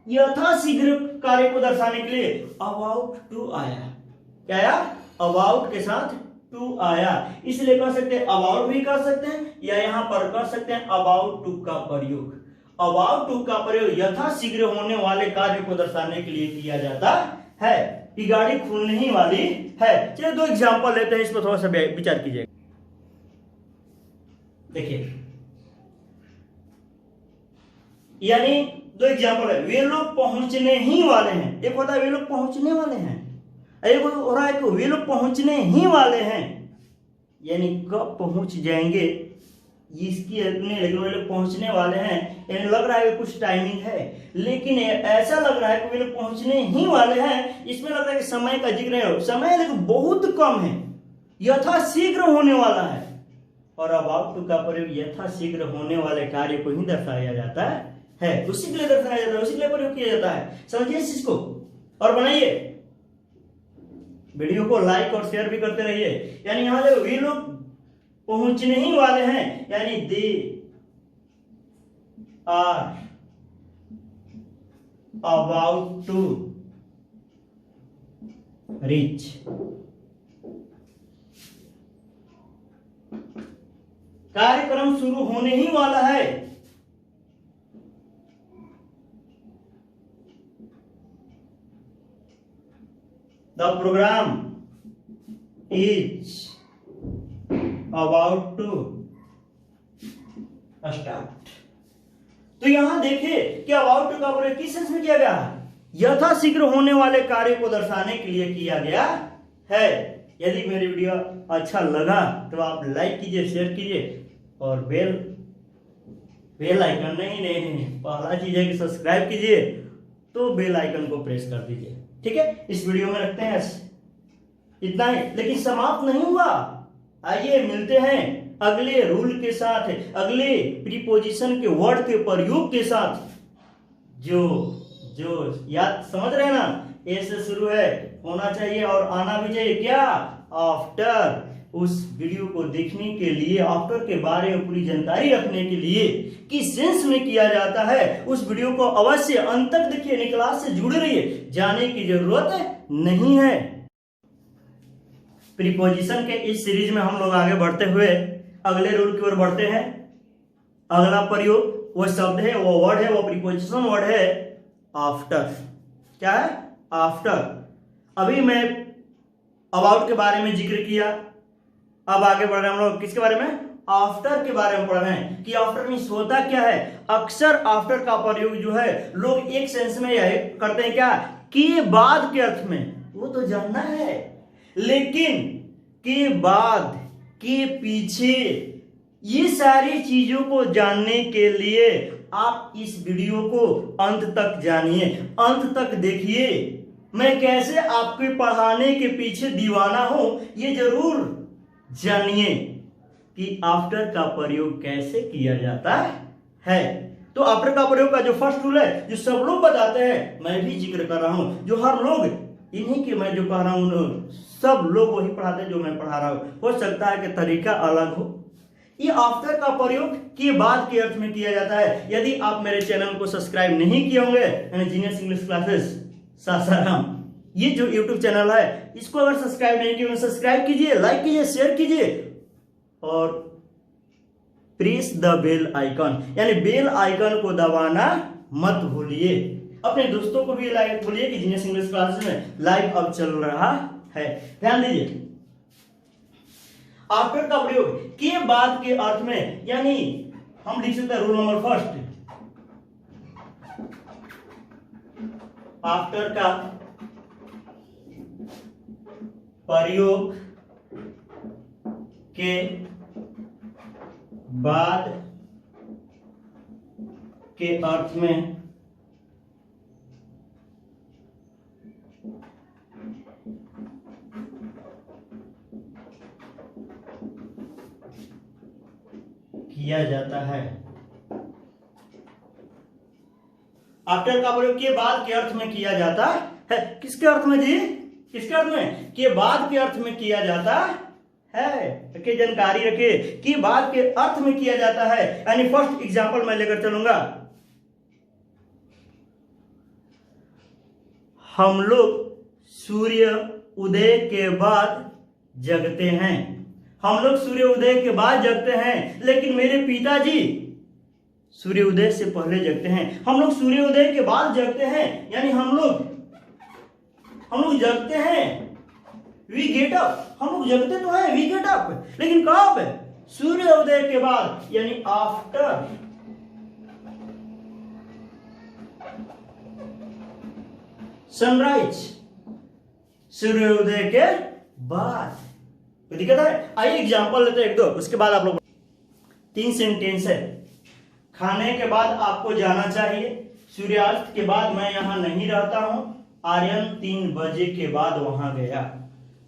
यथाशीघ्र कार्य को दर्शाने के लिए अबाउट टू आया। क्या आया? अबाउट के साथ टू आया। इसलिए कर सकते हैं अबाउट भी कर सकते हैं, या यहां पर कर सकते हैं अबाउट टू का प्रयोग। अबाउट टू का प्रयोग यथाशीघ्र होने वाले कार्य को दर्शाने के लिए किया जाता है कि गाड़ी खुलने ही वाली है। चलिए दो एग्जांपल लेते हैं, इस पर थोड़ा सा विचार कीजिएगा। देखिए, यानी दो एग्जांपल है, वे लोग पहुंचने ही वाले हैं। एक होता है वे लोग पहुंचने वाले हैं, एक हो रहा है कि वे लोग पहुंचने ही वाले हैं, यानी कब पहुंच जाएंगे इसकी नहीं, लेकिन वे लोग पहुंचने वाले हैं, यानी लग रहा है कि कुछ टाइमिंग है, लेकिन ऐसा लग रहा है कि वे लोग पहुंचने ही वाले हैं। इसमें लग रहा है कि समय का जिक्र है, समय लेकिन बहुत कम है, यथाशीघ्र होने वाला है। और अबाउट टू का प्रयोग यथाशीघ्र होने वाले कार्य को ही दर्शाया जाता है, उसी के लिए दर्शाया जाता है, उसी के लिए प्रयोग किया जाता है। समझिए इस चीज को और बनाइए, वीडियो को लाइक और शेयर भी करते रहिए। यानी यहां जो वे लोग पहुंचने ही वाले हैं, यानी they are about to reach. कार्यक्रम शुरू होने ही वाला है, the programme is about to start. तो यहां देखिए कि अबाउट टू का प्रयोग किस सेंस में किया गया है? यथाशीघ्र होने वाले कार्य को दर्शाने के लिए किया गया है। यदि मेरी वीडियो अच्छा लगा तो आप लाइक कीजिए, शेयर कीजिए और बेल आइकन नहीं, पहला चीज है कि सब्सक्राइब कीजिए, तो बेल आइकन को प्रेस कर दीजिए। ठीक है, इस वीडियो में रखते हैं इतना ही, लेकिन समाप्त नहीं हुआ। आइए मिलते हैं अगले रूल के साथ, अगले प्रीपोजिशन के वर्ड के प्रयोग के साथ, जो याद समझ रहे हैं ना, ए से शुरू है, होना चाहिए और आना भी चाहिए। क्या? आफ्टर। उस वीडियो को देखने के लिए, आफ्टर के बारे में पूरी जानकारी रखने के लिए किस सेंस में किया जाता है, उस वीडियो को अवश्य अंत तक देखिए, क्लास से जुड़े रहिए, जाने की जरूरत नहीं है। प्रीपोजिशन के इस सीरीज में हम लोग आगे बढ़ते हुए अगले रूल की ओर बढ़ते हैं। अगला प्रयोग वो शब्द है, वो वर्ड है, वो प्रीपोजिशन वर्ड है आफ्टर। क्या है? आफ्टर। अभी मैं अबाउट के बारे में जिक्र किया, अब आगे बढ़ रहे हैं हम लोग किसके बारे में? आफ्टर के बारे में पढ़ रहे हैं कि आफ्टर मीन्स होता क्या है। अक्सर आफ्टर का प्रयोग जो है लोग एक सेंस में यह करते हैं, क्या? के बाद के अर्थ में, वो तो जानना है, लेकिन के बाद, के पीछे, ये सारी चीजों को जानने के लिए आप इस वीडियो को अंत तक जानिए, अंत तक देखिए। मैं कैसे आपके पढ़ाने के पीछे दीवाना हूं, ये जरूर जानिए कि आफ्टर का प्रयोग कैसे किया जाता है। तो आफ्टर का प्रयोग का जो फर्स्ट रूल है, जो सब लोग बताते हैं, मैं भी जिक्र कर रहा हूं, जो हर लोग इन्हीं के मैं जो कह रहा हूं, सब लोग वही पढ़ाते हैं जो मैं पढ़ा रहा हूं। हो सकता है कि तरीका अलग हो। ये आफ्टर का प्रयोग के बाद के अर्थ में किया जाता है। यदि आप मेरे चैनल को सब्सक्राइब नहीं किए होंगे, यानी जीनियस इंग्लिश क्लासेस सासाराम, ये जो यूट्यूब चैनल है, इसको अगर सब्सक्राइब नहीं किए, सब्सक्राइब कीजिए, लाइक कीजिए, शेयर कीजिए और प्रेस द बेल आइकन, यानी बेल आइकन को दबाना मत भूलिए। अपने दोस्तों को भी लाइक बोलिए कि जीनियस इंग्लिश क्लासेस में लाइव अब चल रहा है। ध्यान दीजिए, आफ्टर का प्रयोग के बाद के अर्थ में, यानी हम लिख सकते हैं रूल नंबर फर्स्ट, आफ्टर का प्रयोग के बाद के अर्थ में किया जाता है। आफ्टर का प्रयोग के बाद के अर्थ में किया जाता है। किसके अर्थ में जी? किसके अर्थ में? के बाद के अर्थ में किया जाता है। रखिए, जानकारी रखिए, कि बाद के अर्थ में किया जाता है। यानी फर्स्ट एग्जांपल मैं लेकर चलूंगा। हम लोग सूर्य उदय के बाद जगते हैं। हम लोग सूर्य उदय के बाद जगते हैं, लेकिन मेरे पिताजी सूर्य उदय से पहले जगते हैं। हम लोग सूर्य उदय के बाद जगते हैं, यानी हम लोग जगते हैं, वी गेट अप। हम लोग जगते तो हैं, वी गेट अप, लेकिन कब? सूर्य उदय के बाद, यानी आफ्टर सनराइज, सूर्योदय के बाद। कोई दिक्कत है? आइए एग्जांपल लेते हैं एक दो, उसके बाद आप लोग। 3 सेंटेंस है। खाने के बाद आपको जाना चाहिए, सूर्यास्त के बाद मैं यहां नहीं रहता हूं, आर्यन 3 बजे के बाद वहां गया।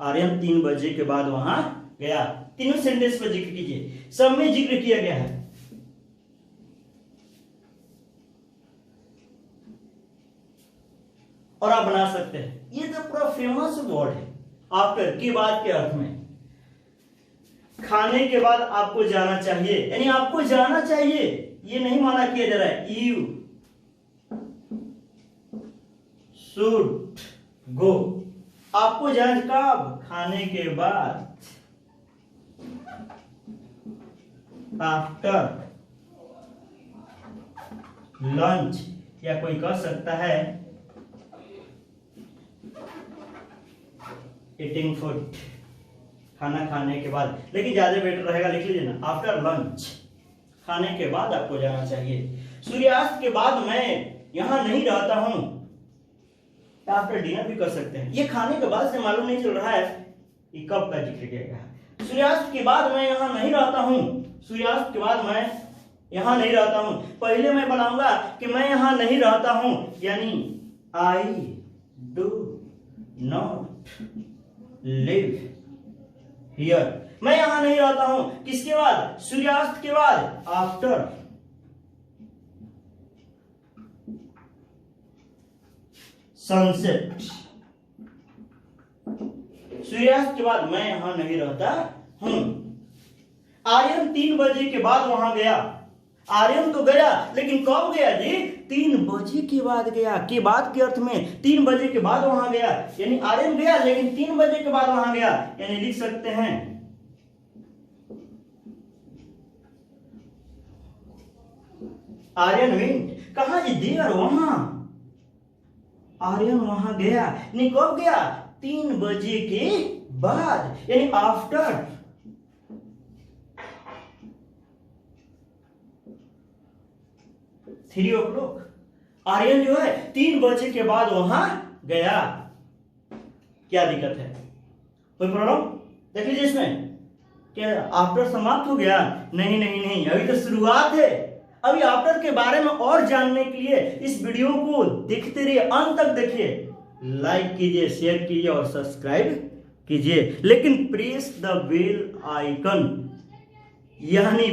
आर्यन 3 बजे के बाद वहां गया। तीनों सेंटेंस पर जिक्र कीजिए, सब में जिक्र किया गया है। और आप बना सकते हैं। ये तो पूरा फेमस वर्ड है, आफ्टर के बाद के अर्थ में। खाने के बाद आपको जाना चाहिए, यानी आपको जाना चाहिए, ये नहीं माना किया जा रहा है। You should go. आपको जाना कब? खाने के बाद, आफ्टर लंच, या कोई कह सकता है ईटिंग फूड, खाना खाने के बाद, लेकिन ज्यादा बेटर रहेगा, लिख लीजिए ना, आफ्टर लंच, खाने के बाद आपको जाना चाहिए। सूर्यास्त के बाद मैं यहां नहीं रहता हूं, आफ्टर डिनर भी कर सकते हैं। ये खाने के बाद से मालूम नहीं चल रहा है ये कब का जिक्र किया गया है। सूर्यास्त के बाद मैं यहां नहीं रहता हूं, सूर्यास्त के बाद मैं यहां नहीं रहता हूं। पहले मैं बनाऊंगा कि मैं यहां नहीं रहता हूं, यानी I do not live here. मैं यहां नहीं रहता हूं, किसके बाद? सूर्यास्त के बाद, आफ्टर सनसेट। सूर्यास्त के बाद मैं यहां नहीं रहता हूं। आर्यन 3 बजे के बाद वहां गया। आर्यन तो गया, लेकिन कब गया जी? 3 बजे के बाद गया। के बाद के अर्थ में 3 बजे के बाद वहां गया, यानी आर्यन गया लेकिन 3 बजे के बाद वहां गया, यानी लिख सकते हैं आर्यन वेंट। कहां जी? देयर, वहां। आर्यन वहां गया, नहीं कब गया? 3 बजे के बाद, यानी आफ्टर 3 o'clock। आर्यन जो है 3 बजे के बाद वहां गया। क्या दिक्कत है? कोई प्रॉब्लम? देख लीजिए इसमें, क्या आफ्टर समाप्त हो गया? नहीं नहीं नहीं, अभी तो शुरुआत है। अभी आफ्टर के बारे में और जानने के लिए इस वीडियो को देखते रहिए, अंत तक देखिए, लाइक कीजिए, शेयर कीजिए और सब्सक्राइब कीजिए। लेकिन प्रेस द बेल आइकन, यानी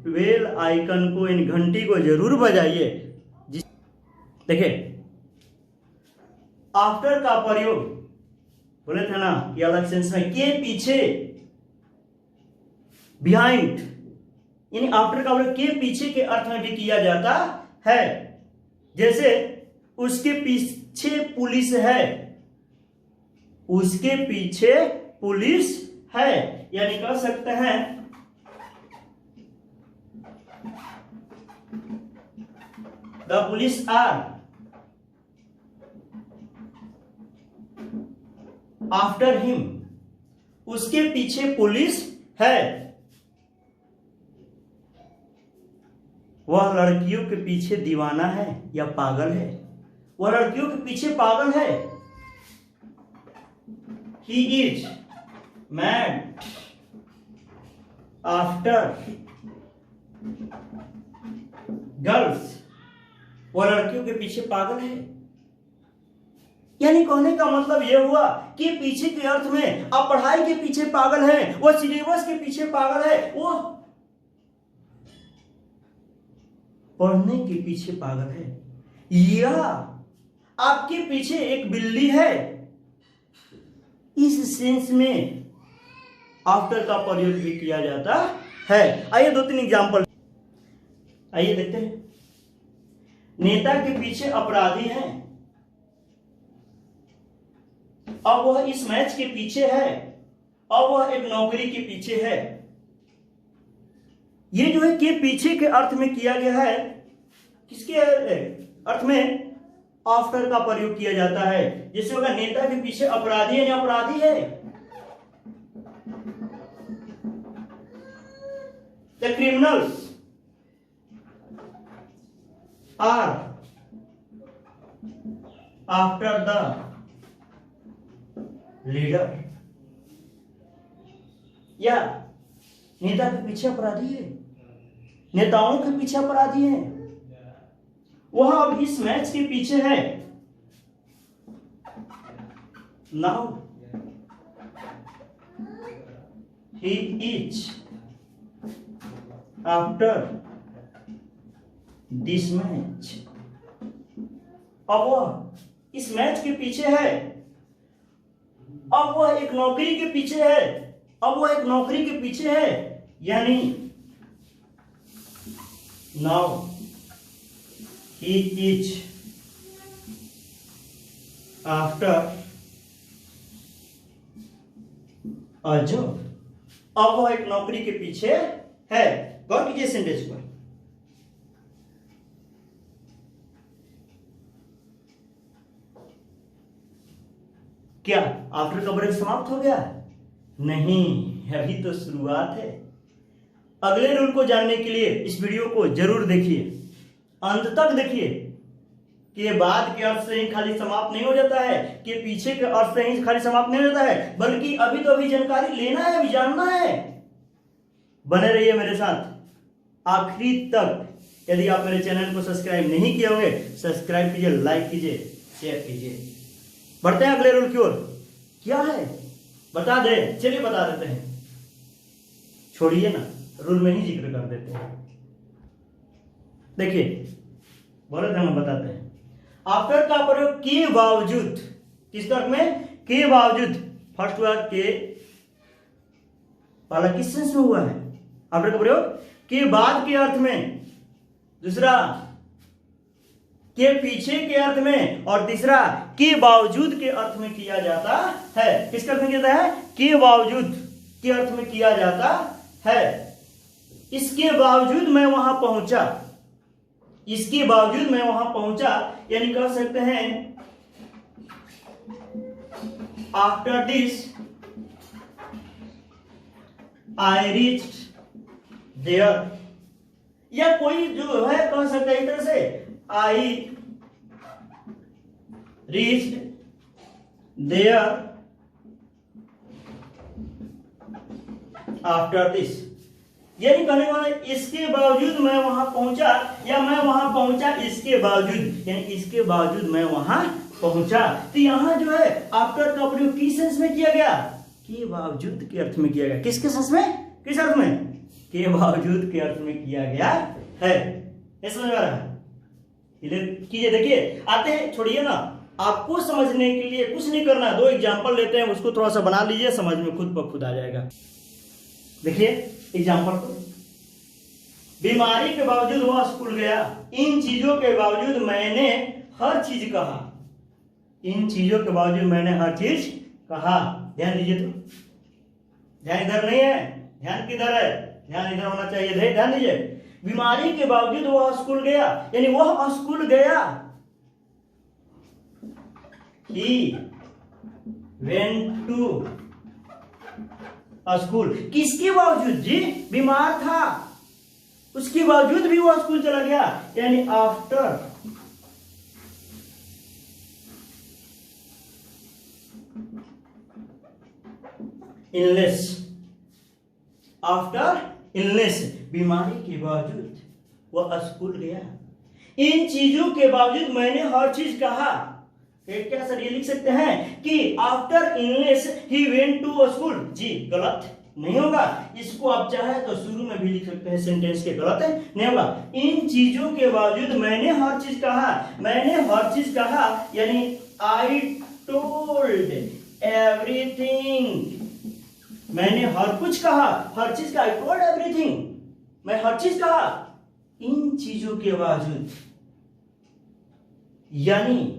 बेल आइकन को, इन घंटी को जरूर बजाइए। देखिए आफ्टर का प्रयोग बोले थे ना कि अलग सेंस में, के पीछे, बिहाइंड, यानी आफ्टर का प्रयोग के पीछे के अर्थ में भी किया जाता है। जैसे उसके पीछे पुलिस है, उसके पीछे पुलिस है, यानी कह सकते हैं the police are after him, उसके पीछे पुलिस है। वह लड़कियों के पीछे दीवाना है या पागल है, वह लड़कियों के पीछे पागल है। He is mad after girls, वह लड़कियों के पीछे पागल है। यानी कहने का मतलब यह हुआ कि पीछे के अर्थ में आप पढ़ाई के पीछे पागल हैं, वह सिलेबस के पीछे पागल है, वो पढ़ने के पीछे पागल है, या आपके पीछे एक बिल्ली है। इस सेंस में आफ्टर का प्रयोग भी किया जाता है। आइए 2-3 एग्जाम्पल आइए देखते हैं। नेता के पीछे अपराधी हैं, अब वह इस मैच के पीछे है, अब वह एक नौकरी के पीछे है। ये जो है के पीछे के अर्थ में किया गया है, किसके अर्थ में आफ्टर का प्रयोग किया जाता है। जैसे होगा नेता के पीछे अपराधी है, या अपराधी है। The criminals are after the leader, या नेता के पीछे अपराधी है, नेताओं के पीछे अपराधी है, वह अब इस मैच के पीछे है। Now he is after this match, अब वह इस मैच के पीछे है, अब वह एक नौकरी के पीछे है, अब वह एक नौकरी के पीछे है। यानी now he is after a job, अब वह एक नौकरी के पीछे है। गौर कीजिए सेंटेंस पर। क्या आफ्टर का ब्रेक समाप्त हो गया? नहीं, अभी तो शुरुआत है। अगले रूल को जानने के लिए इस वीडियो को जरूर देखिए, अंत तक देखिए। कि बाद के अर्थ से ही खाली समाप्त नहीं हो जाता है, कि पीछे के अर्थ से ही खाली समाप्त नहीं हो जाता है, बल्कि अभी तो अभी जानकारी लेना है, अभी जानना है। बने रहिए मेरे साथ आखिरी तक। यदि आप मेरे चैनल को सब्सक्राइब नहीं किए होंगे, सब्सक्राइब कीजिए, लाइक कीजिए, शेयर कीजिए। बढ़ते हैं अगले रूल की ओर। क्या है बता दे, चलिए बता देते हैं, छोड़िए ना, रूल में ही जिक्र कर देते हैं। देखिए बोले थे, हम बताते हैं। आफ्टर का प्रयोग के बावजूद, किस अर्थ में? के बावजूद। फर्स्ट हुआ के, पहला किस सेंस में हुआ है? आफ्टर का प्रयोग के बाद के अर्थ में, दूसरा के पीछे के अर्थ में, और तीसरा के बावजूद के अर्थ में किया जाता है। किसके अर्थ में किया जाता है? के बावजूद के अर्थ में किया जाता है। इसके बावजूद मैं वहां पहुंचा, इसके बावजूद मैं वहां पहुंचा, यानी कह सकते हैं after this I reached there, या कोई जो है कह सकते हैं इस तरह से, I reached there after this, यानी कहने वाला इसके बावजूद मैं वहां पहुंचा, या मैं वहां पहुंचा इसके बावजूद, यानी इसके बावजूद मैं वहां पहुंचा। तो यहां जो है आफ्टर का प्रयोग किस सेंस में किया गया? के बावजूद के अर्थ में किया गया। किसके सेंस में, किस अर्थ में, के बावजूद के अर्थ में किया गया है। ये समझ में आ रहा है? कीजिए, देखिए आते हैं, छोड़िए ना, आपको समझने के लिए कुछ नहीं करना, दो एग्जांपल लेते हैं, उसको थोड़ा सा बना लीजिए, समझ में खुद ब खुद आ जाएगा। देखिए एग्जांपल को, बीमारी के बावजूद वह स्कूल गया, इन चीजों के बावजूद मैंने हर चीज कहा, इन चीजों के बावजूद मैंने हर चीज कहा। ध्यान दीजिए, तो ध्यान इधर नहीं है, ध्यान किधर है, ध्यान इधर होना चाहिए। ध्यान दीजिए, बीमारी के बावजूद वह स्कूल गया, यानी वह स्कूल गया। He went to a school। किसके बावजूद जी, बीमार था, उसके बावजूद भी वह स्कूल चला गया, यानी आफ्टर इलनेस, आफ्टर इलनेस, बीमारी के बावजूद वह स्कूल गया। इन चीजों के बावजूद मैंने हर चीज कहा। क्या सर ये लिख सकते हैं कि after illness he went to a school? जी गलत नहीं होगा, इसको आप चाहे तो शुरू में भी लिख सकते हैं सेंटेंस के, गलत है नहीं होगा। इन चीजों के बावजूद मैंने हर चीज कहा, मैंने हर चीज कहा, यानी आई टोल्ड एवरीथिंग, मैंने हर कुछ कहा, हर चीज का, आई टोल्ड एवरीथिंग, मैं हर चीज कहा इन चीजों के बावजूद, यानी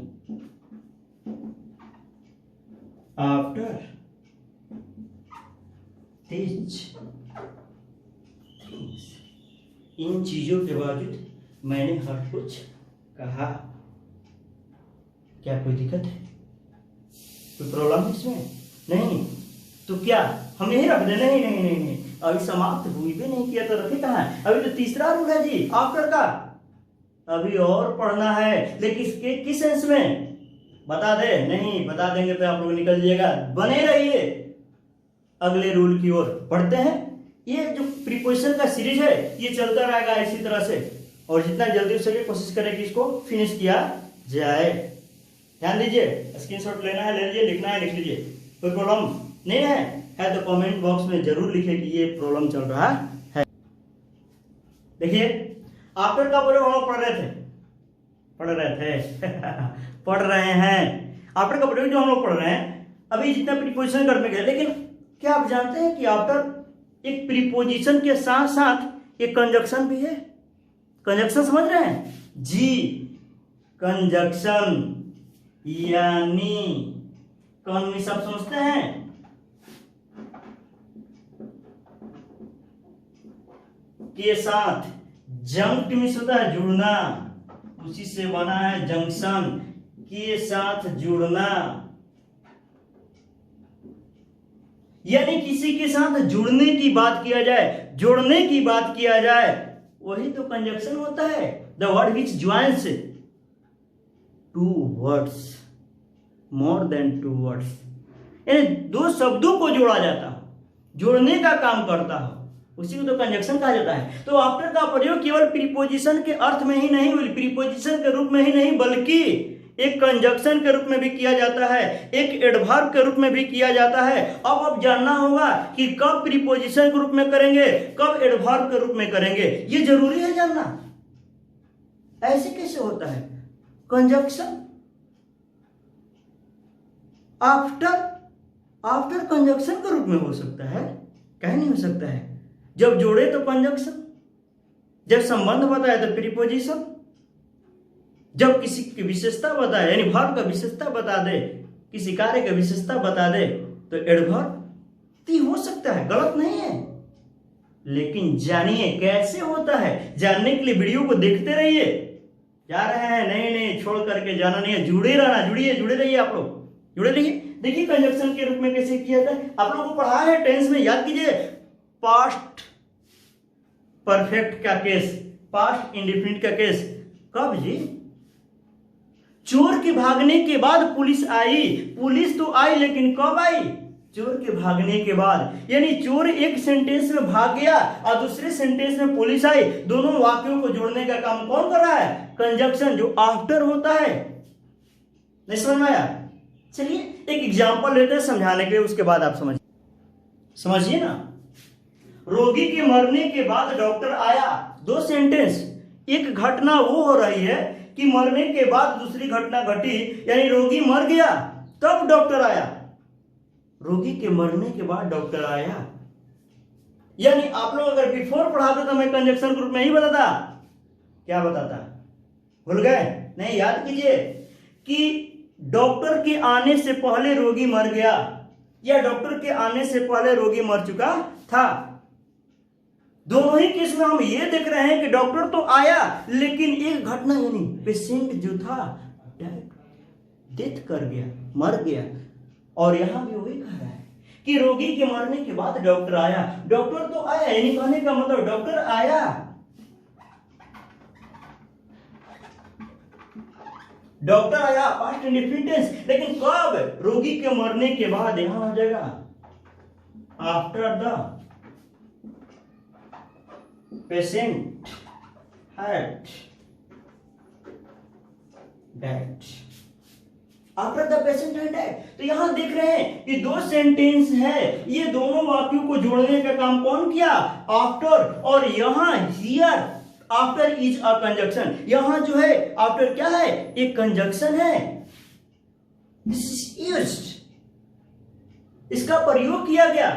आफ्टर दिस थिंग्स, इन चीजों के बावजूद मैंने हर कुछ कहा। क्या कोई दिक्कत है, कोई प्रॉब्लम इसमें? नहीं तो क्या हम यही रख दे? नहीं नहीं नहीं नहीं, अभी समाप्त हुई भी नहीं किया तो रखे कहाँ है? अभी तो तीसरा रूल है जी आफ्टर का, अभी और पढ़ना है, लेकिन इसके किस सेंस में बता दे? नहीं बता देंगे तो आप लोग निकल जाइएगा, बने रहिए, अगले रूल की ओर बढ़ते हैं। ये जो प्रीपोजिशन का सीरीज है ये चलता रहेगा इसी तरह से, और जितना जल्दी हो सके कोशिश करें कि इसको फिनिश किया जाए। ध्यान दीजिए, स्क्रीनशॉट लेना है ले लीजिए, लिखना है लिख लीजिए, कोई प्रॉब्लम नहीं है तो कमेंट बॉक्स में जरूर लिखे कि ये प्रॉब्लम चल रहा है। देखिए आफ्टर का प्रयोग हम लोग पढ़ रहे हैं आफ्टर का प्रयोग जो हम लोग पढ़ रहे हैं अभी, जितना प्रीपोजिशन करने के, लेकिन क्या आप जानते हैं कि आफ्टर एक प्रीपोजिशन के साथ साथ एक कंजक्शन भी है? कंजक्शन समझ रहे हैं जी? कंजक्शन यानी कौन भी सब समझते हैं? के साथ जंक्ट मिस होता है जुड़ना, उसी से बना है जंक्शन, के साथ जुड़ना, यानी किसी के साथ जुड़ने की बात किया जाए, जोड़ने की बात किया जाए, वही तो कंजक्शन होता है। The word which joins two words, more than two words, यानी दो शब्दों को जोड़ा जाता हो, जोड़ने का काम करता हो, उसी को तो कंजक्शन कहा जाता है। तो आफ्टर का प्रयोग केवल प्रीपोजिशन के अर्थ में ही नहीं, प्रीपोजिशन के रूप में ही नहीं, बल्कि एक कंजक्शन के रूप में भी किया जाता है, एक एडवर्ब के रूप में भी किया जाता है। अब आप जानना होगा कि कब प्रीपोजिशन के रूप में करेंगे, कब एडवर्ब के रूप में करेंगे, ये जरूरी है जानना। ऐसे कैसे होता है कंजक्शन आफ्टर कंजक्शन के रूप में हो सकता है, कहीं नहीं हो सकता है। जब जोड़े तो कंजक्शन, जब संबंध बताए तो प्रीपोजिशन, जब किसी की विशेषता बताए यानी वर्ब का विशेषता बता दे, किसी कार्य का विशेषता बता दे तो एडवर्ब हो सकता है, गलत नहीं है। लेकिन जानिए कैसे होता है, जानने के लिए वीडियो को देखते रहिए। जा रहे हैं नहीं छोड़ करके जाना नहीं है, जुड़े रहना, जुड़े रहिए, आप लोग जुड़े रहिए। देखिए कंजक्शन के रूप में कैसे किया जाता है, आप लोगों को पढ़ा है टेंस में, याद कीजिए। पास्ट परफेक्ट का केस, पास्ट इंडेफिनिट का केस कब जी? चोर के भागने के बाद पुलिस आई, पुलिस तो आई लेकिन कब आई? चोर के भागने के बाद, यानी चोर एक सेंटेंस में भाग गया और दूसरे सेंटेंस में पुलिस आई, दोनों वाक्यों को जोड़ने का काम कौन कर रहा है? कंजक्शन, जो आफ्टर होता है। नहीं समझ में आया? चलिए एक एग्जांपल लेते हैं समझाने के लिए, उसके बाद आप समझ। समझिए ना, रोगी के मरने के बाद डॉक्टर आया, दो सेंटेंस। एक घटना वो हो रही है कि मरने के बाद दूसरी घटना घटी, यानी रोगी मर गया तब डॉक्टर आया, रोगी के मरने के बाद डॉक्टर आया। यानी आप लोग अगर बिफोर पढ़ाते तो मैं कंजक्शन ग्रुप में ही बताता, क्या बताता, भूल गए? नहीं, याद कीजिए कि डॉक्टर के आने से पहले रोगी मर गया या डॉक्टर के आने से पहले रोगी मर चुका था। दोनों ही केस में हम ये देख रहे हैं कि डॉक्टर तो आया, लेकिन एक घटना यानी पेशेंट जो था डेथ कर गया, मर गया। और यहां भी वही कह रहा है कि रोगी के मरने के बाद डॉक्टर आया। डॉक्टर तो आया, यानी कहने का मतलब डॉक्टर आया, डॉक्टर आया पास्ट इंडेफिनिट टेंस, लेकिन कब? रोगी के मरने के बाद। यहां आ जाएगा after the patient had died, after the patient had died. तो यहां देख रहे हैं कि दो सेंटेंस है, ये दोनों वाक्यों को जोड़ने का काम कौन किया? आफ्टर। और यहां here after is a conjunction, यहां जो है आफ्टर क्या है? एक कंजक्शन है, दिस इज यूज्ड, इसका प्रयोग किया गया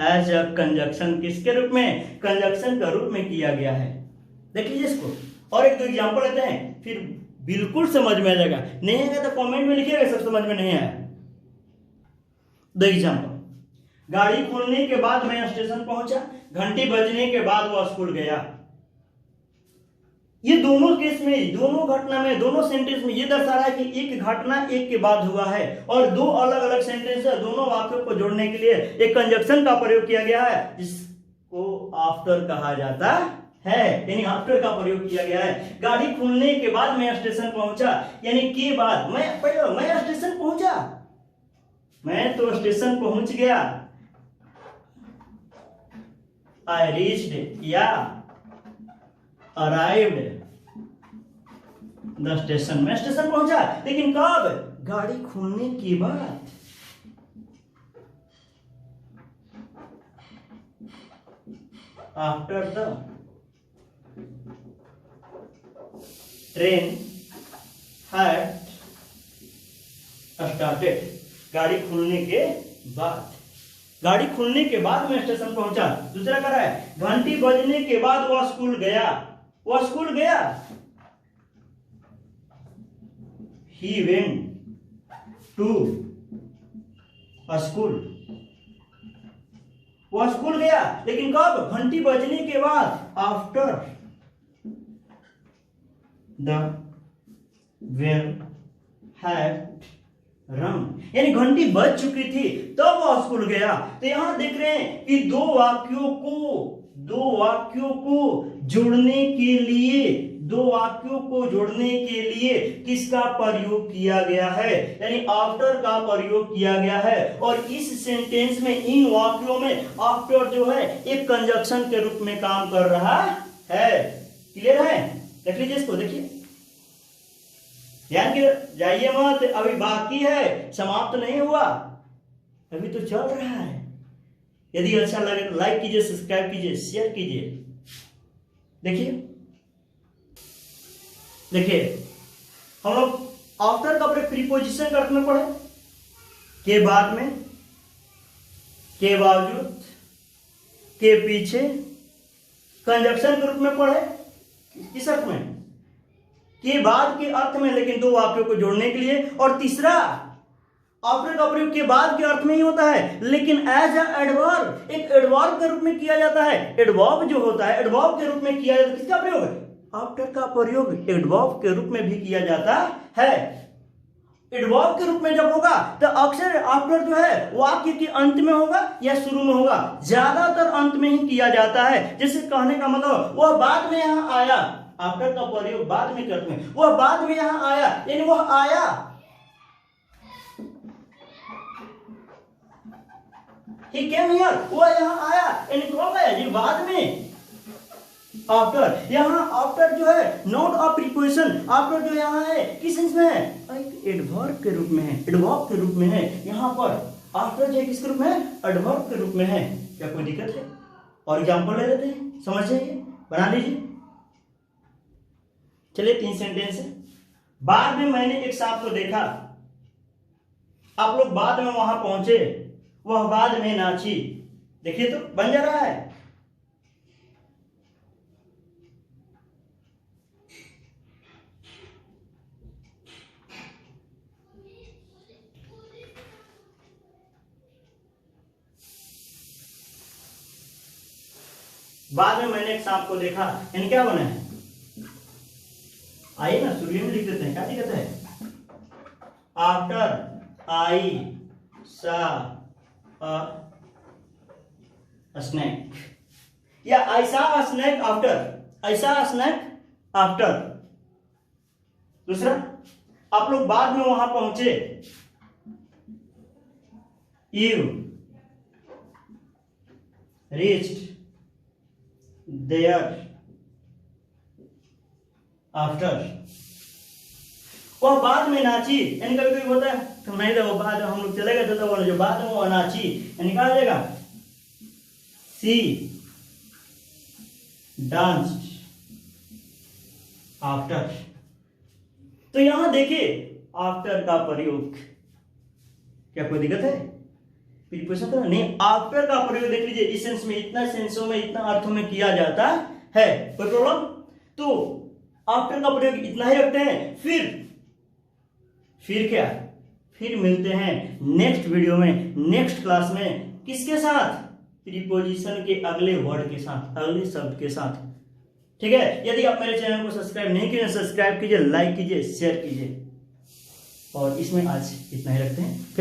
एज अ कंजक्शन। किसके रूप में? कंजक्शन का रूप में किया गया है। देख लीजिए इसको, और एक दो एग्जांपल लेते हैं, फिर बिल्कुल समझ में आ जाएगा। नहीं आएगा तो कमेंट में लिखिएगा सब समझ में नहीं आया। दो एग्जांपल, गाड़ी खुलने के बाद मैं स्टेशन पहुंचा, घंटी बजने के बाद वह स्कूल गया। ये दोनों केस में, दोनों घटना में, दोनों सेंटेंस में ये दर्शा रहा है कि एक घटना एक के बाद हुआ है, और दो अलग अलग सेंटेंस है, दोनों वाक्यों को जोड़ने के लिए एक कंजक्शन का प्रयोग किया गया है, जिसको आफ्टर कहा जाता है, यानी आफ्टर का प्रयोग किया गया है। गाड़ी खुलने के बाद मैं स्टेशन पहुंचा, यानी के बाद, मैं स्टेशन पहुंचा, मैं तो स्टेशन पहुंच गया, आई रीच्ड या अराइव्ड द स्टेशन, मैं स्टेशन पहुंचा, लेकिन कब? गाड़ी खुलने के बाद। After the train had started, गाड़ी खुलने के बाद, गाड़ी खुलने के बाद मैं स्टेशन पहुंचा। दूसरा कह रहा है घंटी बजने के बाद वह स्कूल गया, वह स्कूल गया, he went to a school, वह स्कूल गया, लेकिन कब? घंटी बजने के बाद, आफ्टर द बेल हैड रंग, यानी घंटी बज चुकी थी तब वह स्कूल गया। तो यहां देख रहे हैं कि दो वाक्यों को जोड़ने के लिए, दो वाक्यों को जोड़ने के लिए किसका प्रयोग किया गया है? यानी आफ्टर का प्रयोग किया गया है। और इस सेंटेंस में, इन वाक्यों में आफ्टर जो है एक कंजक्शन के रूप में काम कर रहा है। क्लियर है? देख लीजिए इसको, देखिए, ध्यान के जाइए मत, अभी बाकी है, समाप्त नहीं हुआ, अभी तो चल रहा है। यदि अच्छा लगे तो लाइक कीजिए, सब्सक्राइब कीजिए, शेयर कीजिए। देखिए देखिए, हम लोग आफ्टर का प्रीपोजिशन का अर्थ में पढ़े, के बाद में, के बावजूद, के पीछे, कंजक्शन के रूप में पढ़े। किस अर्थ में? के बाद के अर्थ में, लेकिन दो वाक्यों को जोड़ने के लिए। और तीसरा, आफ्टर का प्रयोग के बाद के अर्थ में ही होता है, लेकिन एज अ एडवर्ब, एक एडवर्ब के रूप में किया जाता है। एडवर्ब जो होता है, एडवर्ब के रूप में किया जाता है। किसका प्रयोग? आफ्टर का प्रयोग एडवर्ब के रूप में भी किया जाता है। एडवर्ब के रूप में जब होगा तो अक्सर आफ्टर जो है वाक्य के अंत में होगा या शुरू में होगा, ज्यादातर अंत में ही किया जाता है। जैसे कहने का मतलब वह बाद में यहां आया, आफ्टर का प्रयोग बाद में करते हैं, वह बाद में यहां आया, यानी वह आया, he came here, वह यहां आया, यानी कब आया जी? बाद में। आफ्टर, यहां आफ्टर जो है नॉट अ प्रीपोजिशन, आफ्टर जो यहां है किस सेंस में है? एक एडवर्ब के रूप में है, एडवर्ब के रूप में है। यहां पर आफ्टर जो है किसके रूप में है, एडवर्ब के रूप में है। क्या कोई दिक्कत है? और एग्जाम्पल ले लेते हैं, समझ जाइए, बना लीजिए। चलिए 3 सेंटेंस है। बाद में मैंने एक सांप को देखा, आप लोग बाद में वहां पहुंचे, वह बाद में नाची। देखिए तो बन जा रहा है। बाद में मैंने एक सांप को देखा, यानी क्या बना है? आइए ना शुरू में लिख देते हैं, क्या दिक्कत है? आफ्टर आई सा स्नैक, या आई सा स्नैक आफ्टर, आई सा स्नैक आफ्टर। दूसरा, आप लोग बाद में वहां पहुंचे, यू रीच्ड देयर आफ्टर। वह बाद में नाची, यानी कभी कभी होता है तो नहीं था, वो बाद में हम लोग चले गए थे तो जो बाद में वो नाची, यानी कहा जाएगा सी डांस्ड आफ्टर। तो यहां देखिए आफ्टर का प्रयोग, क्या कोई दिक्कत है? प्रीपोजिशन तो नहीं, आफ्टर का प्रयोग देख लीजिए, इस सेंस में, इतना सेंसों में, इतना अर्थों में किया जाता है। कोई प्रॉब्लम? तो आफ्टर का प्रयोग इतना ही रखते हैं। फिर क्या? फिर मिलते हैं नेक्स्ट वीडियो में, नेक्स्ट क्लास में, किसके साथ? प्रीपोजिशन के अगले वर्ड के साथ, अगले शब्द के साथ। ठीक है? यदि आप मेरे चैनल को सब्सक्राइब नहीं किए, सब्सक्राइब कीजिए, लाइक कीजिए, शेयर कीजिए। और इसमें आज इतना ही रखते हैं।